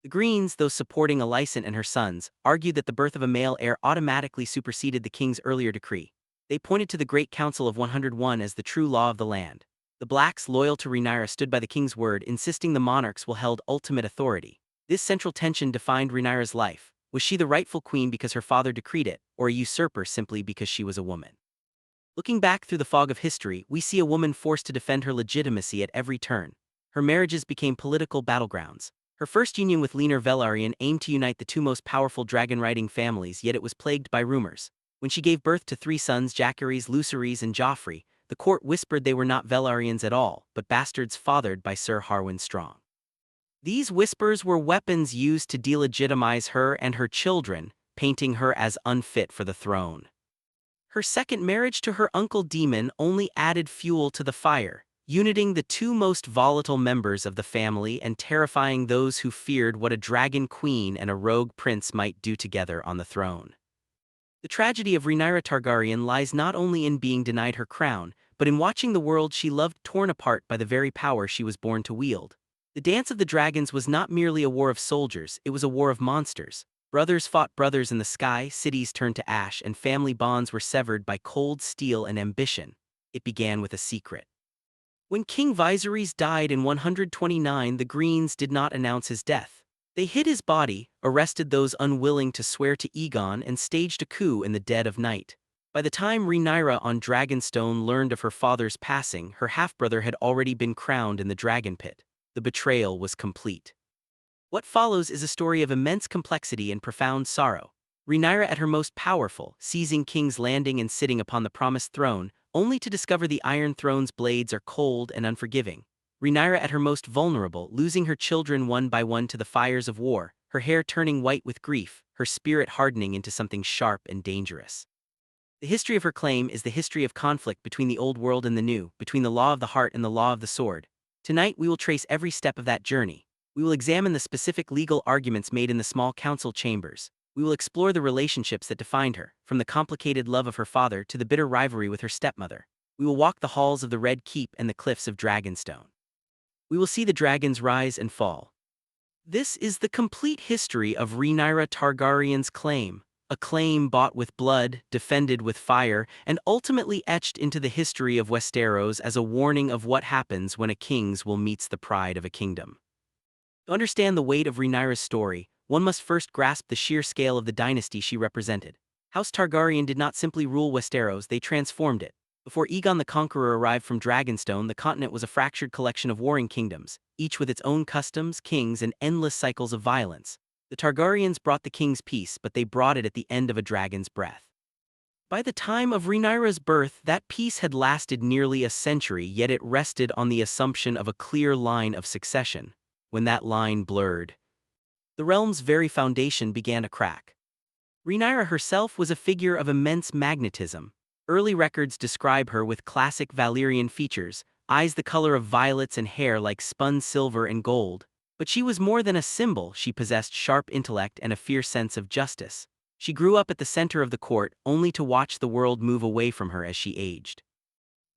The Greens, though supporting Alicent and her sons, argued that the birth of a male heir automatically superseded the king's earlier decree. They pointed to the Great Council of 101 as the true law of the land. The Blacks, loyal to Rhaenyra, stood by the king's word, insisting the monarchs will held ultimate authority. This central tension defined Rhaenyra's life. Was she the rightful queen because her father decreed it, or a usurper simply because she was a woman? Looking back through the fog of history, we see a woman forced to defend her legitimacy at every turn. Her marriages became political battlegrounds. Her first union with Rhaenyra Targaryen aimed to unite the two most powerful dragon-riding families, yet it was plagued by rumors. When she gave birth to 3 sons, Jacaerys, Lucerys, and Joffrey, the court whispered they were not Velaryons at all, but bastards fathered by Sir Harwin Strong. These whispers were weapons used to delegitimize her and her children, painting her as unfit for the throne. Her second marriage to her uncle Daemon only added fuel to the fire, uniting the two most volatile members of the family and terrifying those who feared what a dragon queen and a rogue prince might do together on the throne. The tragedy of Rhaenyra Targaryen lies not only in being denied her crown, but in watching the world she loved torn apart by the very power she was born to wield. The Dance of the Dragons was not merely a war of soldiers, it was a war of monsters. Brothers fought brothers in the sky, cities turned to ash, and family bonds were severed by cold steel and ambition. It began with a secret. When King Viserys died in 129, the Greens did not announce his death. They hid his body, arrested those unwilling to swear to Aegon, and staged a coup in the dead of night. By the time Rhaenyra on Dragonstone learned of her father's passing, her half-brother had already been crowned in the Dragonpit. The betrayal was complete. What follows is a story of immense complexity and profound sorrow. Rhaenyra at her most powerful, seizing King's Landing and sitting upon the promised throne, only to discover the Iron Throne's blades are cold and unforgiving. Rhaenyra at her most vulnerable, losing her children one by one to the fires of war, her hair turning white with grief, her spirit hardening into something sharp and dangerous. The history of her claim is the history of conflict between the old world and the new, between the law of the heart and the law of the sword. Tonight we will trace every step of that journey. We will examine the specific legal arguments made in the small council chambers. We will explore the relationships that defined her, from the complicated love of her father to the bitter rivalry with her stepmother. We will walk the halls of the Red Keep and the cliffs of Dragonstone. We will see the dragons rise and fall. This is the complete history of Rhaenyra Targaryen's claim, a claim bought with blood, defended with fire, and ultimately etched into the history of Westeros as a warning of what happens when a king's will meets the pride of a kingdom. To understand the weight of Rhaenyra's story, one must first grasp the sheer scale of the dynasty she represented. House Targaryen did not simply rule Westeros, they transformed it. Before Aegon the Conqueror arrived from Dragonstone, the continent was a fractured collection of warring kingdoms, each with its own customs, kings, and endless cycles of violence. The Targaryens brought the king's peace, but they brought it at the end of a dragon's breath. By the time of Rhaenyra's birth, that peace had lasted nearly a century, yet it rested on the assumption of a clear line of succession. When that line blurred, the realm's very foundation began to crack. Rhaenyra herself was a figure of immense magnetism. Early records describe her with classic Valyrian features, eyes the color of violets and hair like spun silver and gold. But she was more than a symbol, she possessed sharp intellect and a fierce sense of justice. She grew up at the center of the court, only to watch the world move away from her as she aged.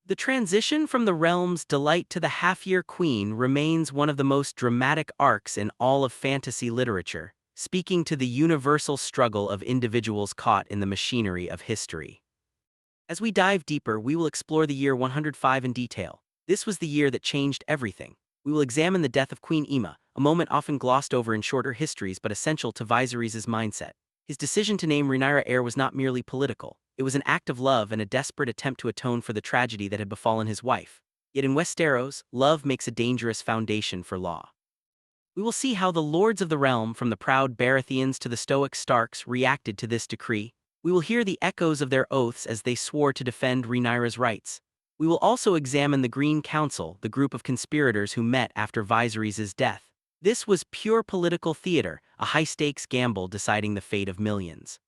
The transition from the realm's delight to the half-year queen remains one of the most dramatic arcs in all of fantasy literature, speaking to the universal struggle of individuals caught in the machinery of history. As we dive deeper, we will explore the year 105 in detail. This was the year that changed everything. We will examine the death of Queen Aemma, a moment often glossed over in shorter histories but essential to Viserys' mindset. His decision to name Rhaenyra heir was not merely political. It was an act of love and a desperate attempt to atone for the tragedy that had befallen his wife. Yet in Westeros, love makes a dangerous foundation for law. We will see how the lords of the realm, from the proud Baratheons to the stoic Starks, reacted to this decree. We will hear the echoes of their oaths as they swore to defend Rhaenyra's rights. We will also examine the Green Council, the group of conspirators who met after Viserys' death. This was pure political theater, a high-stakes gamble deciding the fate of millions.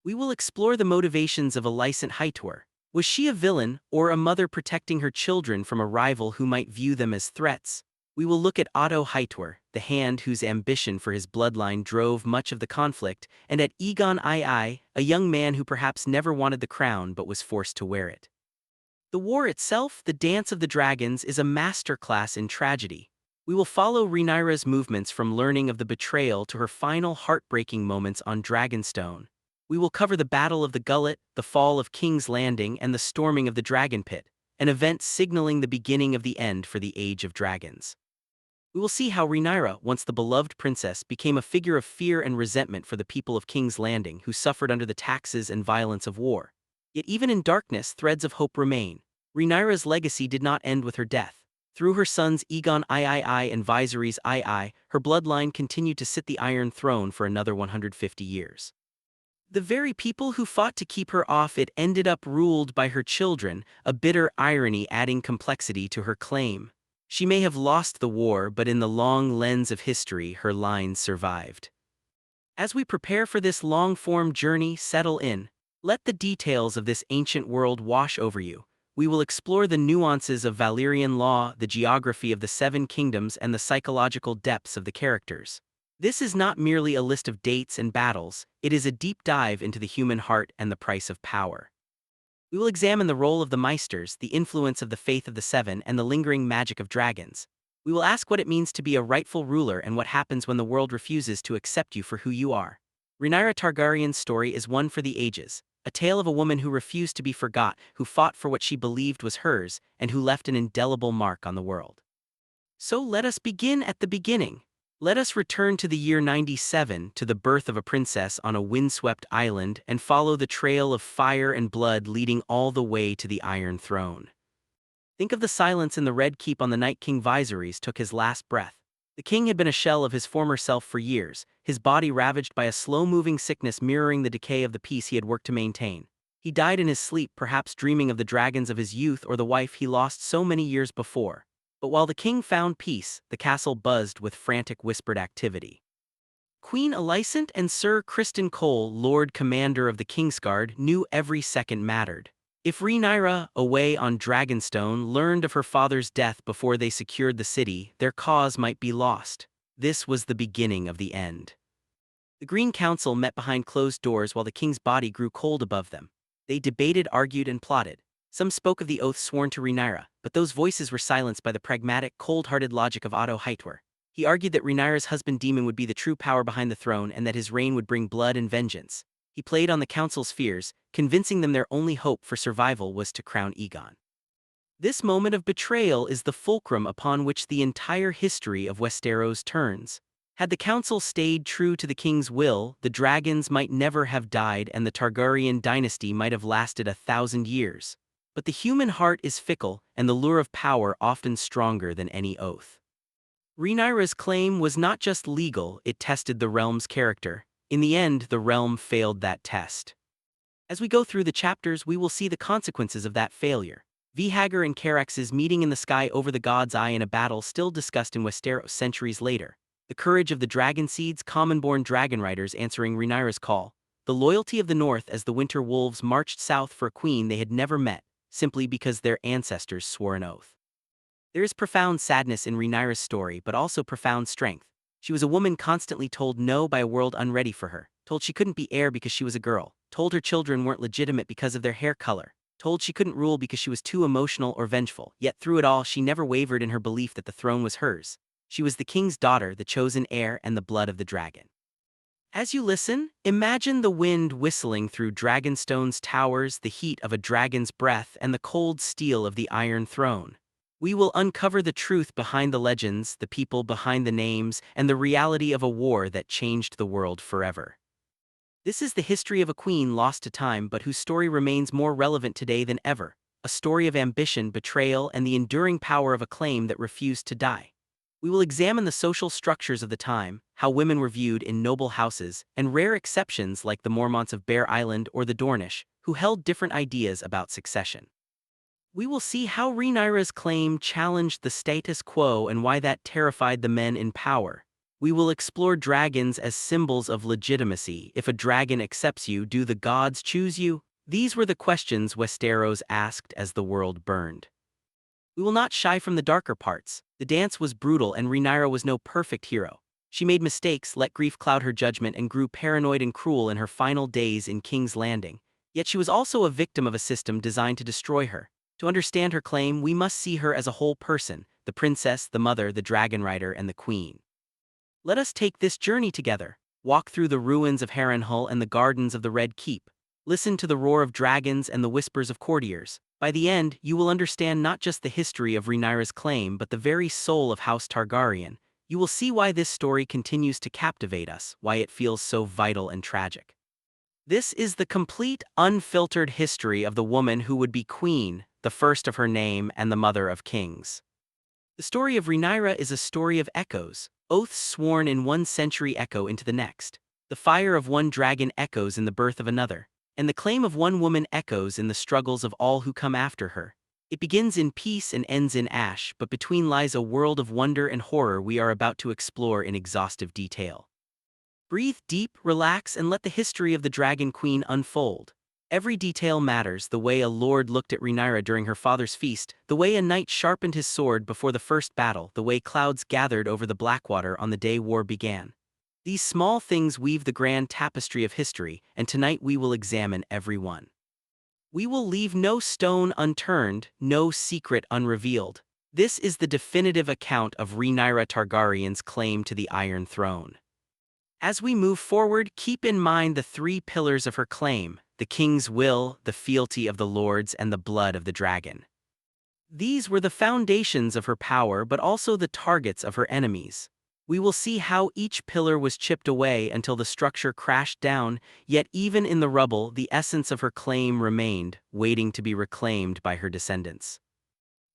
We will explore the motivations of Alicent Hightower. Was she a villain, or a mother protecting her children from a rival who might view them as threats? We will look at Otto Hightower, the hand whose ambition for his bloodline drove much of the conflict, and at Aegon II, a young man who perhaps never wanted the crown but was forced to wear it. The war itself, the Dance of the Dragons, is a masterclass in tragedy. We will follow Rhaenyra's movements from learning of the betrayal to her final heartbreaking moments on Dragonstone. We will cover the Battle of the Gullet, the fall of King's Landing, and the storming of the Dragonpit, an event signaling the beginning of the end for the Age of Dragons. We will see how Rhaenyra, once the beloved princess, became a figure of fear and resentment for the people of King's Landing who suffered under the taxes and violence of war. Yet even in darkness, threads of hope remain. Rhaenyra's legacy did not end with her death. Through her sons Aegon III and Viserys II, her bloodline continued to sit the Iron Throne for another 150 years. The very people who fought to keep her off it ended up ruled by her children, a bitter irony adding complexity to her claim. She may have lost the war, but in the long lens of history, her lines survived. As we prepare for this long-form journey, settle in. Let the details of this ancient world wash over you. We will explore the nuances of Valyrian law, the geography of the Seven Kingdoms, and the psychological depths of the characters. This is not merely a list of dates and battles, it is a deep dive into the human heart and the price of power. We will examine the role of the Maesters, the influence of the Faith of the Seven, and the lingering magic of dragons. We will ask what it means to be a rightful ruler and what happens when the world refuses to accept you for who you are. Rhaenyra Targaryen's story is one for the ages, a tale of a woman who refused to be forgot, who fought for what she believed was hers, and who left an indelible mark on the world. So let us begin at the beginning. Let us return to the year 97, to the birth of a princess on a windswept island, and follow the trail of fire and blood leading all the way to the Iron Throne. Think of the silence in the Red Keep on the night King Viserys took his last breath. The king had been a shell of his former self for years, his body ravaged by a slow-moving sickness mirroring the decay of the peace he had worked to maintain. He died in his sleep, perhaps dreaming of the dragons of his youth or the wife he lost so many years before. But while the king found peace, the castle buzzed with frantic whispered activity. Queen Alicent and Sir Criston Cole, Lord Commander of the Kingsguard, knew every second mattered. If Rhaenyra, away on Dragonstone, learned of her father's death before they secured the city, their cause might be lost. This was the beginning of the end. The Green Council met behind closed doors while the king's body grew cold above them. They debated, argued, and plotted. Some spoke of the oath sworn to Rhaenyra, but those voices were silenced by the pragmatic, cold-hearted logic of Otto Hightower. He argued that Rhaenyra's husband Daemon would be the true power behind the throne and that his reign would bring blood and vengeance. He played on the council's fears, convincing them their only hope for survival was to crown Aegon. This moment of betrayal is the fulcrum upon which the entire history of Westeros turns. Had the council stayed true to the king's will, the dragons might never have died and the Targaryen dynasty might have lasted 1,000 years. But the human heart is fickle, and the lure of power often stronger than any oath. Rhaenyra's claim was not just legal, it tested the realm's character. In the end, the realm failed that test. As we go through the chapters, we will see the consequences of that failure. Vhagar and Carax's meeting in the sky over the God's Eye in a battle still discussed in Westeros centuries later. The courage of the Dragonseeds, common-born dragon riders answering Rhaenyra's call. The loyalty of the North as the Winter Wolves marched south for a queen they had never met, simply because their ancestors swore an oath. There is profound sadness in Rhaenyra's story, but also profound strength. She was a woman constantly told no by a world unready for her, told she couldn't be heir because she was a girl, told her children weren't legitimate because of their hair color, told she couldn't rule because she was too emotional or vengeful, yet through it all she never wavered in her belief that the throne was hers. She was the king's daughter, the chosen heir, and the blood of the dragon. As you listen, imagine the wind whistling through Dragonstone's towers, the heat of a dragon's breath, and the cold steel of the Iron Throne. We will uncover the truth behind the legends, the people behind the names, and the reality of a war that changed the world forever. This is the history of a queen lost to time but whose story remains more relevant today than ever, a story of ambition, betrayal, and the enduring power of a claim that refused to die. We will examine the social structures of the time, how women were viewed in noble houses, and rare exceptions like the Mormonts of Bear Island or the Dornish, who held different ideas about succession. We will see how Rhaenyra's claim challenged the status quo and why that terrified the men in power. We will explore dragons as symbols of legitimacy. If a dragon accepts you, do the gods choose you? These were the questions Westeros asked as the world burned. We will not shy from the darker parts. The dance was brutal and Rhaenyra was no perfect hero. She made mistakes, let grief cloud her judgment, and grew paranoid and cruel in her final days in King's Landing. Yet she was also a victim of a system designed to destroy her. To understand her claim, we must see her as a whole person: the princess, the mother, the dragon rider, and the queen. Let us take this journey together. Walk through the ruins of Harrenhal and the gardens of the Red Keep. Listen to the roar of dragons and the whispers of courtiers. By the end, you will understand not just the history of Rhaenyra's claim but the very soul of House Targaryen. You will see why this story continues to captivate us, why it feels so vital and tragic. This is the complete, unfiltered history of the woman who would be queen, the first of her name and the mother of kings. The story of Rhaenyra is a story of echoes. Oaths sworn in one century echo into the next. The fire of one dragon echoes in the birth of another, and the claim of one woman echoes in the struggles of all who come after her. It begins in peace and ends in ash, but between lies a world of wonder and horror we are about to explore in exhaustive detail. Breathe deep, relax, and let the history of the Dragon Queen unfold. Every detail matters: the way a lord looked at Rhaenyra during her father's feast, the way a knight sharpened his sword before the first battle, the way clouds gathered over the Blackwater on the day war began. These small things weave the grand tapestry of history, and tonight we will examine every one. We will leave no stone unturned, no secret unrevealed. This is the definitive account of Rhaenyra Targaryen's claim to the Iron Throne. As we move forward, keep in mind the three pillars of her claim: the king's will, the fealty of the lords, and the blood of the dragon. These were the foundations of her power but also the targets of her enemies. We will see how each pillar was chipped away until the structure crashed down, yet even in the rubble, the essence of her claim remained, waiting to be reclaimed by her descendants.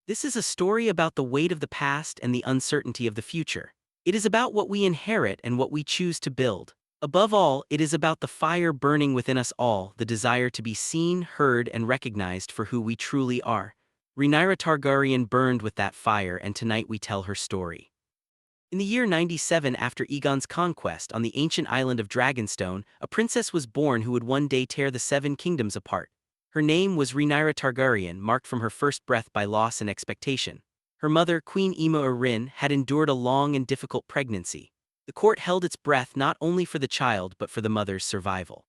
This is a story about the weight of the past and the uncertainty of the future. It is about what we inherit and what we choose to build. Above all, it is about the fire burning within us all, the desire to be seen, heard, and recognized for who we truly are. Rhaenyra Targaryen burned with that fire, and tonight we tell her story. In the year 97 after Aegon's conquest on the ancient island of Dragonstone, a princess was born who would one day tear the Seven Kingdoms apart. Her name was Rhaenyra Targaryen, marked from her first breath by loss and expectation. Her mother, Queen Aemma Arryn, had endured a long and difficult pregnancy. The court held its breath not only for the child but for the mother's survival.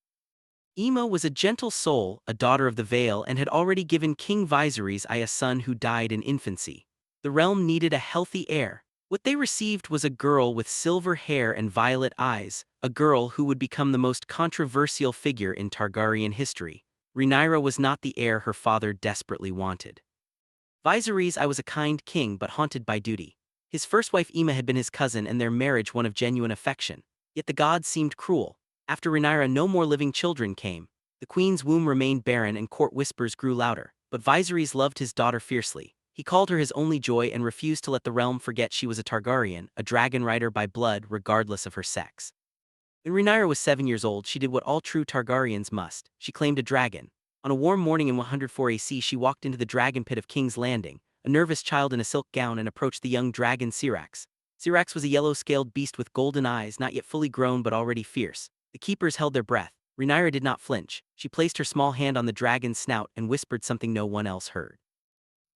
Aemma was a gentle soul, a daughter of the Vale, and had already given King Viserys a son who died in infancy. The realm needed a healthy heir. What they received was a girl with silver hair and violet eyes, a girl who would become the most controversial figure in Targaryen history. Rhaenyra was not the heir her father desperately wanted. Viserys I was a kind king but haunted by duty. His first wife Aemma had been his cousin and their marriage one of genuine affection. Yet the gods seemed cruel. After Rhaenyra no more living children came. The queen's womb remained barren and court whispers grew louder. But Viserys loved his daughter fiercely. He called her his only joy and refused to let the realm forget she was a Targaryen, a dragon rider by blood regardless of her sex. When Rhaenyra was 7 years old, she did what all true Targaryens must. She claimed a dragon. On a warm morning in 104 AC, she walked into the Dragonpit of King's Landing, a nervous child in a silk gown, and approached the young dragon Syrax. Syrax was a yellow-scaled beast with golden eyes, not yet fully grown but already fierce. The keepers held their breath. Rhaenyra did not flinch. She placed her small hand on the dragon's snout and whispered something no one else heard.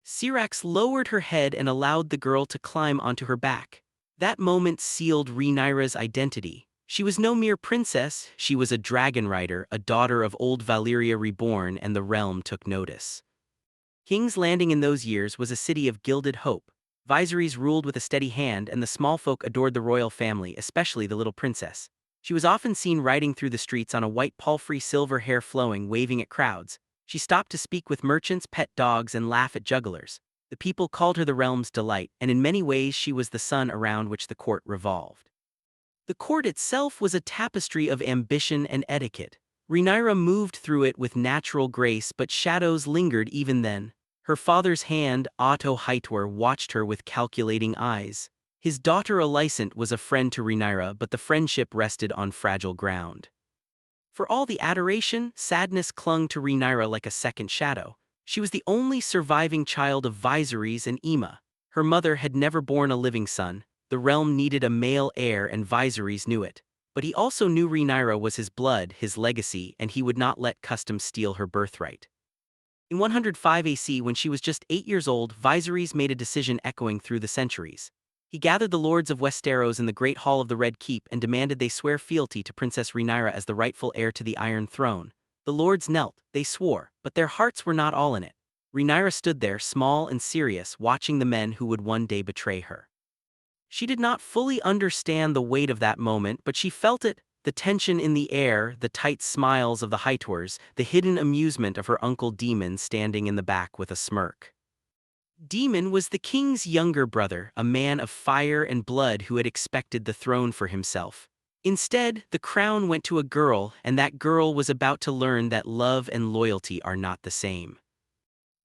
Syrax lowered her head and allowed the girl to climb onto her back. That moment sealed Rhaenyra's identity. She was no mere princess, she was a dragon rider, a daughter of old Valyria reborn, and the realm took notice. King's Landing in those years was a city of gilded hope. Viserys ruled with a steady hand, and the small folk adored the royal family, especially the little princess. She was often seen riding through the streets on a white palfrey, silver hair flowing, waving at crowds. She stopped to speak with merchants, pet dogs, and laugh at jugglers. The people called her the realm's delight, and in many ways she was the sun around which the court revolved. The court itself was a tapestry of ambition and etiquette. Rhaenyra moved through it with natural grace, but shadows lingered even then. Her father's hand, Otto Hightower, watched her with calculating eyes. His daughter Alicent was a friend to Rhaenyra, but the friendship rested on fragile ground. For all the adoration, sadness clung to Rhaenyra like a second shadow. She was the only surviving child of Viserys and Aemma. Her mother had never borne a living son. The realm needed a male heir and Viserys knew it. But he also knew Rhaenyra was his blood, his legacy, and he would not let custom steal her birthright. In 105 AC, when she was just 8 years old, Viserys made a decision echoing through the centuries. He gathered the lords of Westeros in the Great Hall of the Red Keep and demanded they swear fealty to Princess Rhaenyra as the rightful heir to the Iron Throne. The lords knelt, they swore, but their hearts were not all in it. Rhaenyra stood there, small and serious, watching the men who would one day betray her. She did not fully understand the weight of that moment, but she felt it, the tension in the air, the tight smiles of the Hightowers, the hidden amusement of her uncle Daemon standing in the back with a smirk. Daemon was the king's younger brother, a man of fire and blood who had expected the throne for himself. Instead, the crown went to a girl, and that girl was about to learn that love and loyalty are not the same.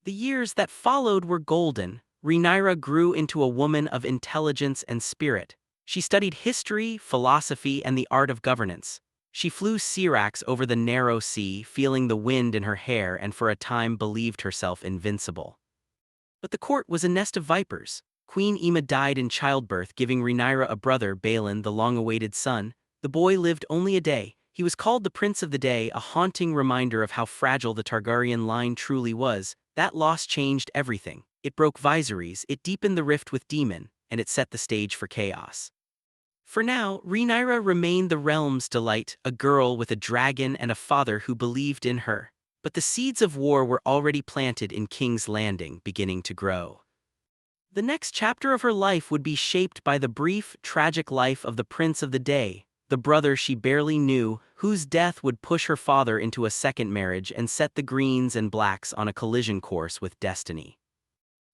The years that followed were golden. Rhaenyra grew into a woman of intelligence and spirit. She studied history, philosophy, and the art of governance. She flew Syrax over the narrow sea, feeling the wind in her hair, and for a time believed herself invincible. But the court was a nest of vipers. Queen Aemma died in childbirth, giving Rhaenyra a brother, Balon, the long-awaited son. The boy lived only a day. He was called the Prince of the Day, a haunting reminder of how fragile the Targaryen line truly was. That loss changed everything. It broke Viserys, it deepened the rift with Daemon, and it set the stage for chaos. For now, Rhaenyra remained the realm's delight, a girl with a dragon and a father who believed in her. But the seeds of war were already planted in King's Landing, beginning to grow. The next chapter of her life would be shaped by the brief, tragic life of the Prince of the Day, the brother she barely knew, whose death would push her father into a second marriage and set the Greens and Blacks on a collision course with destiny.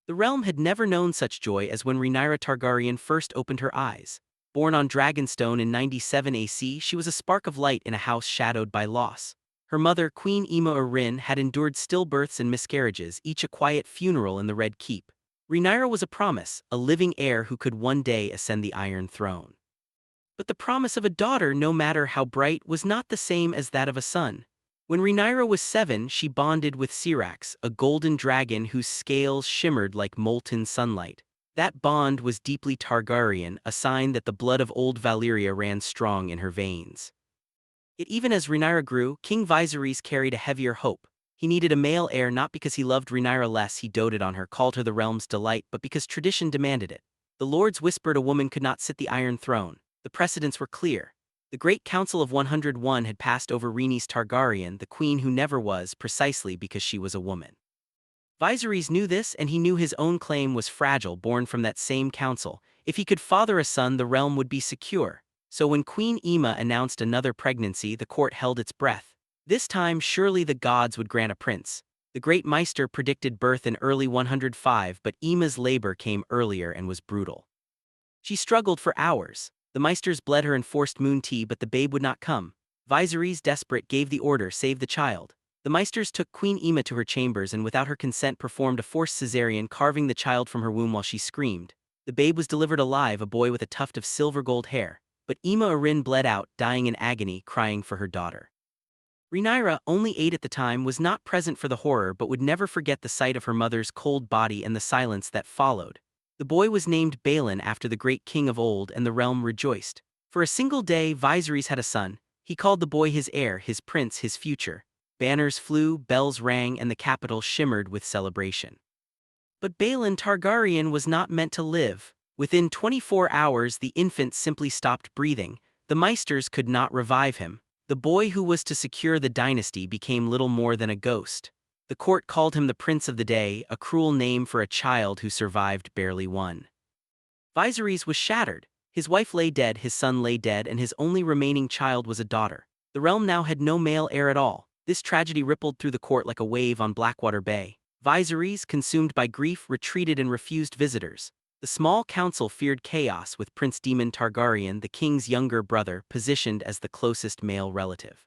The realm had never known such joy as when Rhaenyra Targaryen first opened her eyes. Born on Dragonstone in 97 AC, she was a spark of light in a house shadowed by loss. Her mother, Queen Aemma Arryn, had endured stillbirths and miscarriages, each a quiet funeral in the Red Keep. Rhaenyra was a promise, a living heir who could one day ascend the Iron Throne. But the promise of a daughter, no matter how bright, was not the same as that of a son. When Rhaenyra was 7, she bonded with Syrax, a golden dragon whose scales shimmered like molten sunlight. That bond was deeply Targaryen, a sign that the blood of old Valyria ran strong in her veins. Yet even as Rhaenyra grew, King Viserys carried a heavier hope. He needed a male heir not because he loved Rhaenyra less, he doted on her, called her the realm's delight, but because tradition demanded it. The lords whispered a woman could not sit the Iron Throne. The precedents were clear. The Great Council of 101 had passed over Rhaenys Targaryen, the queen who never was, precisely because she was a woman. Viserys knew this, and he knew his own claim was fragile, born from that same council. If he could father a son, the realm would be secure. So when Queen Aemma announced another pregnancy, the court held its breath. This time, surely the gods would grant a prince. The Great Maester predicted birth in early 105, but Aemma's labor came earlier and was brutal. She struggled for hours. The Maesters bled her and forced moon tea, but the babe would not come. Viserys, desperate, gave the order, save the child. The Maesters took Queen Aemma to her chambers and without her consent performed a forced caesarean, carving the child from her womb while she screamed. The babe was delivered alive, a boy with a tuft of silver gold hair. But Aemma Arryn bled out, dying in agony, crying for her daughter. Rhaenyra, only 8 at the time, was not present for the horror but would never forget the sight of her mother's cold body and the silence that followed. The boy was named Balon after the great king of old, and the realm rejoiced. For a single day, Viserys had a son. He called the boy his heir, his prince, his future. Banners flew, bells rang, and the capital shimmered with celebration. But Balon Targaryen was not meant to live. Within 24 hours, the infant simply stopped breathing. The Maesters could not revive him. The boy who was to secure the dynasty became little more than a ghost. The court called him the Prince of the Day, a cruel name for a child who survived barely one. Viserys was shattered. His wife lay dead, his son lay dead, and his only remaining child was a daughter. The realm now had no male heir at all. This tragedy rippled through the court like a wave on Blackwater Bay. Viserys, consumed by grief, retreated and refused visitors. The small council feared chaos, with Prince Daemon Targaryen, the king's younger brother, positioned as the closest male relative.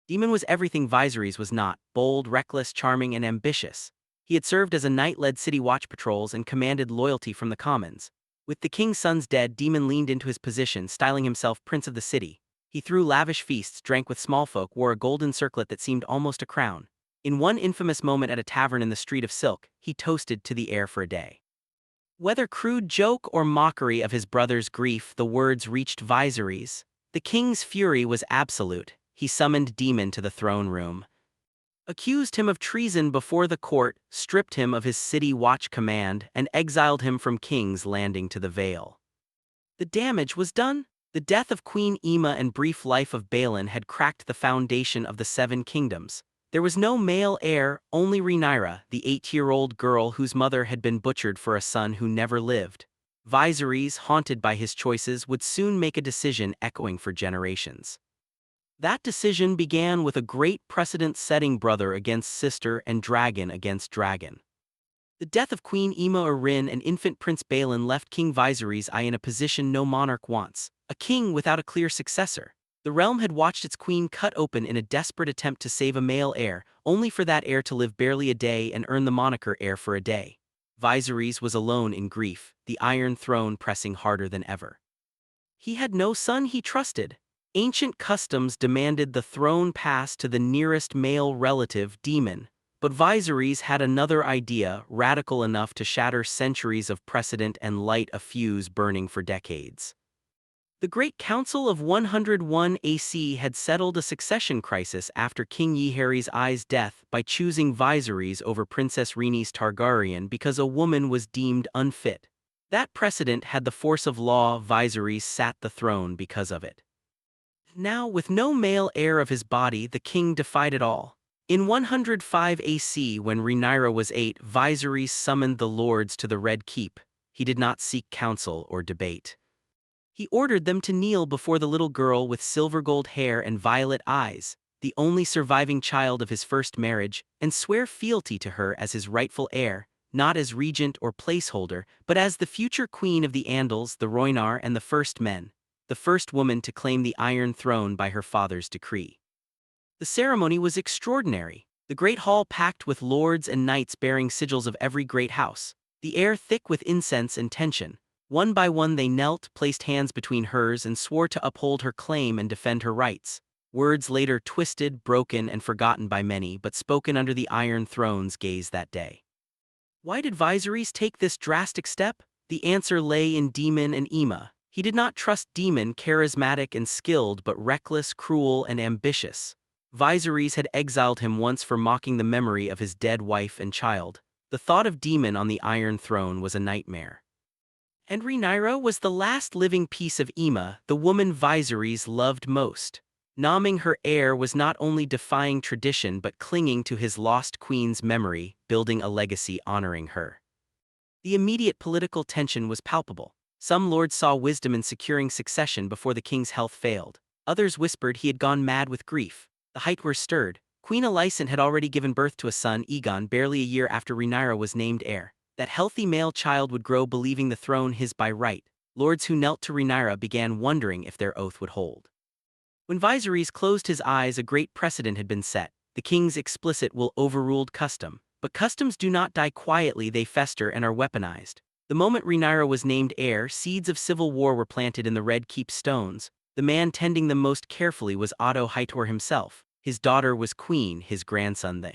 Daemon was everything Viserys was not: bold, reckless, charming, and ambitious. He had served as a knight, led city watch patrols, and commanded loyalty from the commons. With the king's sons dead, Daemon leaned into his position, styling himself Prince of the City. He threw lavish feasts, drank with small folk, wore a golden circlet that seemed almost a crown. In one infamous moment at a tavern in the Street of Silk, he toasted to the heir for a day. Whether crude joke or mockery of his brother's grief, the words reached Viserys. The king's fury was absolute. He summoned Daemon to the throne room, accused him of treason before the court, stripped him of his city watch command, and exiled him from King's Landing to the Vale. The damage was done. The death of Queen Aemma and brief life of Balon had cracked the foundation of the Seven Kingdoms. There was no male heir, only Rhaenyra, the 8-year-old girl whose mother had been butchered for a son who never lived. Viserys, haunted by his choices, would soon make a decision echoing for generations. That decision began with a great precedent-setting brother against sister and dragon against dragon. The death of Queen Aemma Arryn and infant Prince Balon left King Viserys I in a position no monarch wants, a king without a clear successor. The realm had watched its queen cut open in a desperate attempt to save a male heir, only for that heir to live barely a day and earn the moniker heir for a day. Viserys was alone in grief, the Iron Throne pressing harder than ever. He had no son he trusted. Ancient customs demanded the throne pass to the nearest male relative, Daemon. But Viserys had another idea, radical enough to shatter centuries of precedent and light a fuse burning for decades. The Great Council of 101 AC had settled a succession crisis after King Jaehaerys I's death by choosing Viserys over Princess Rhaenys Targaryen because a woman was deemed unfit. That precedent had the force of law. Viserys sat the throne because of it. Now, with no male heir of his body, the king defied it all. In 105 AC, when Rhaenyra was 8, Viserys summoned the lords to the Red Keep. He did not seek counsel or debate. He ordered them to kneel before the little girl with silver-gold hair and violet eyes, the only surviving child of his first marriage, and swear fealty to her as his rightful heir, not as regent or placeholder, but as the future queen of the Andals, the Rhoynar, and the First Men, the first woman to claim the Iron Throne by her father's decree. The ceremony was extraordinary, the great hall packed with lords and knights bearing sigils of every great house, the air thick with incense and tension. One by one they knelt, placed hands between hers, and swore to uphold her claim and defend her rights. Words later twisted, broken, and forgotten by many, but spoken under the Iron Throne's gaze that day. Why did Viserys take this drastic step? The answer lay in Daemon and Aemma. He did not trust Daemon, charismatic and skilled, but reckless, cruel, and ambitious. Viserys had exiled him once for mocking the memory of his dead wife and child. The thought of Daemon on the Iron Throne was a nightmare. And Rhaenyra was the last living piece of Aemma, the woman Viserys loved most. Naming her heir was not only defying tradition but clinging to his lost queen's memory, building a legacy honoring her. The immediate political tension was palpable. Some lords saw wisdom in securing succession before the king's health failed. Others whispered he had gone mad with grief. The Hightower stirred. Queen Alicent had already given birth to a son, Aegon, barely a year after Rhaenyra was named heir. That healthy male child would grow believing the throne his by right. Lords who knelt to Rhaenyra began wondering if their oath would hold. When Viserys closed his eyes, a great precedent had been set. The king's explicit will overruled custom. But customs do not die quietly, they fester and are weaponized. The moment Rhaenyra was named heir, seeds of civil war were planted in the Red Keep stones. The man tending them most carefully was Otto Hightower himself. His daughter was queen, his grandson the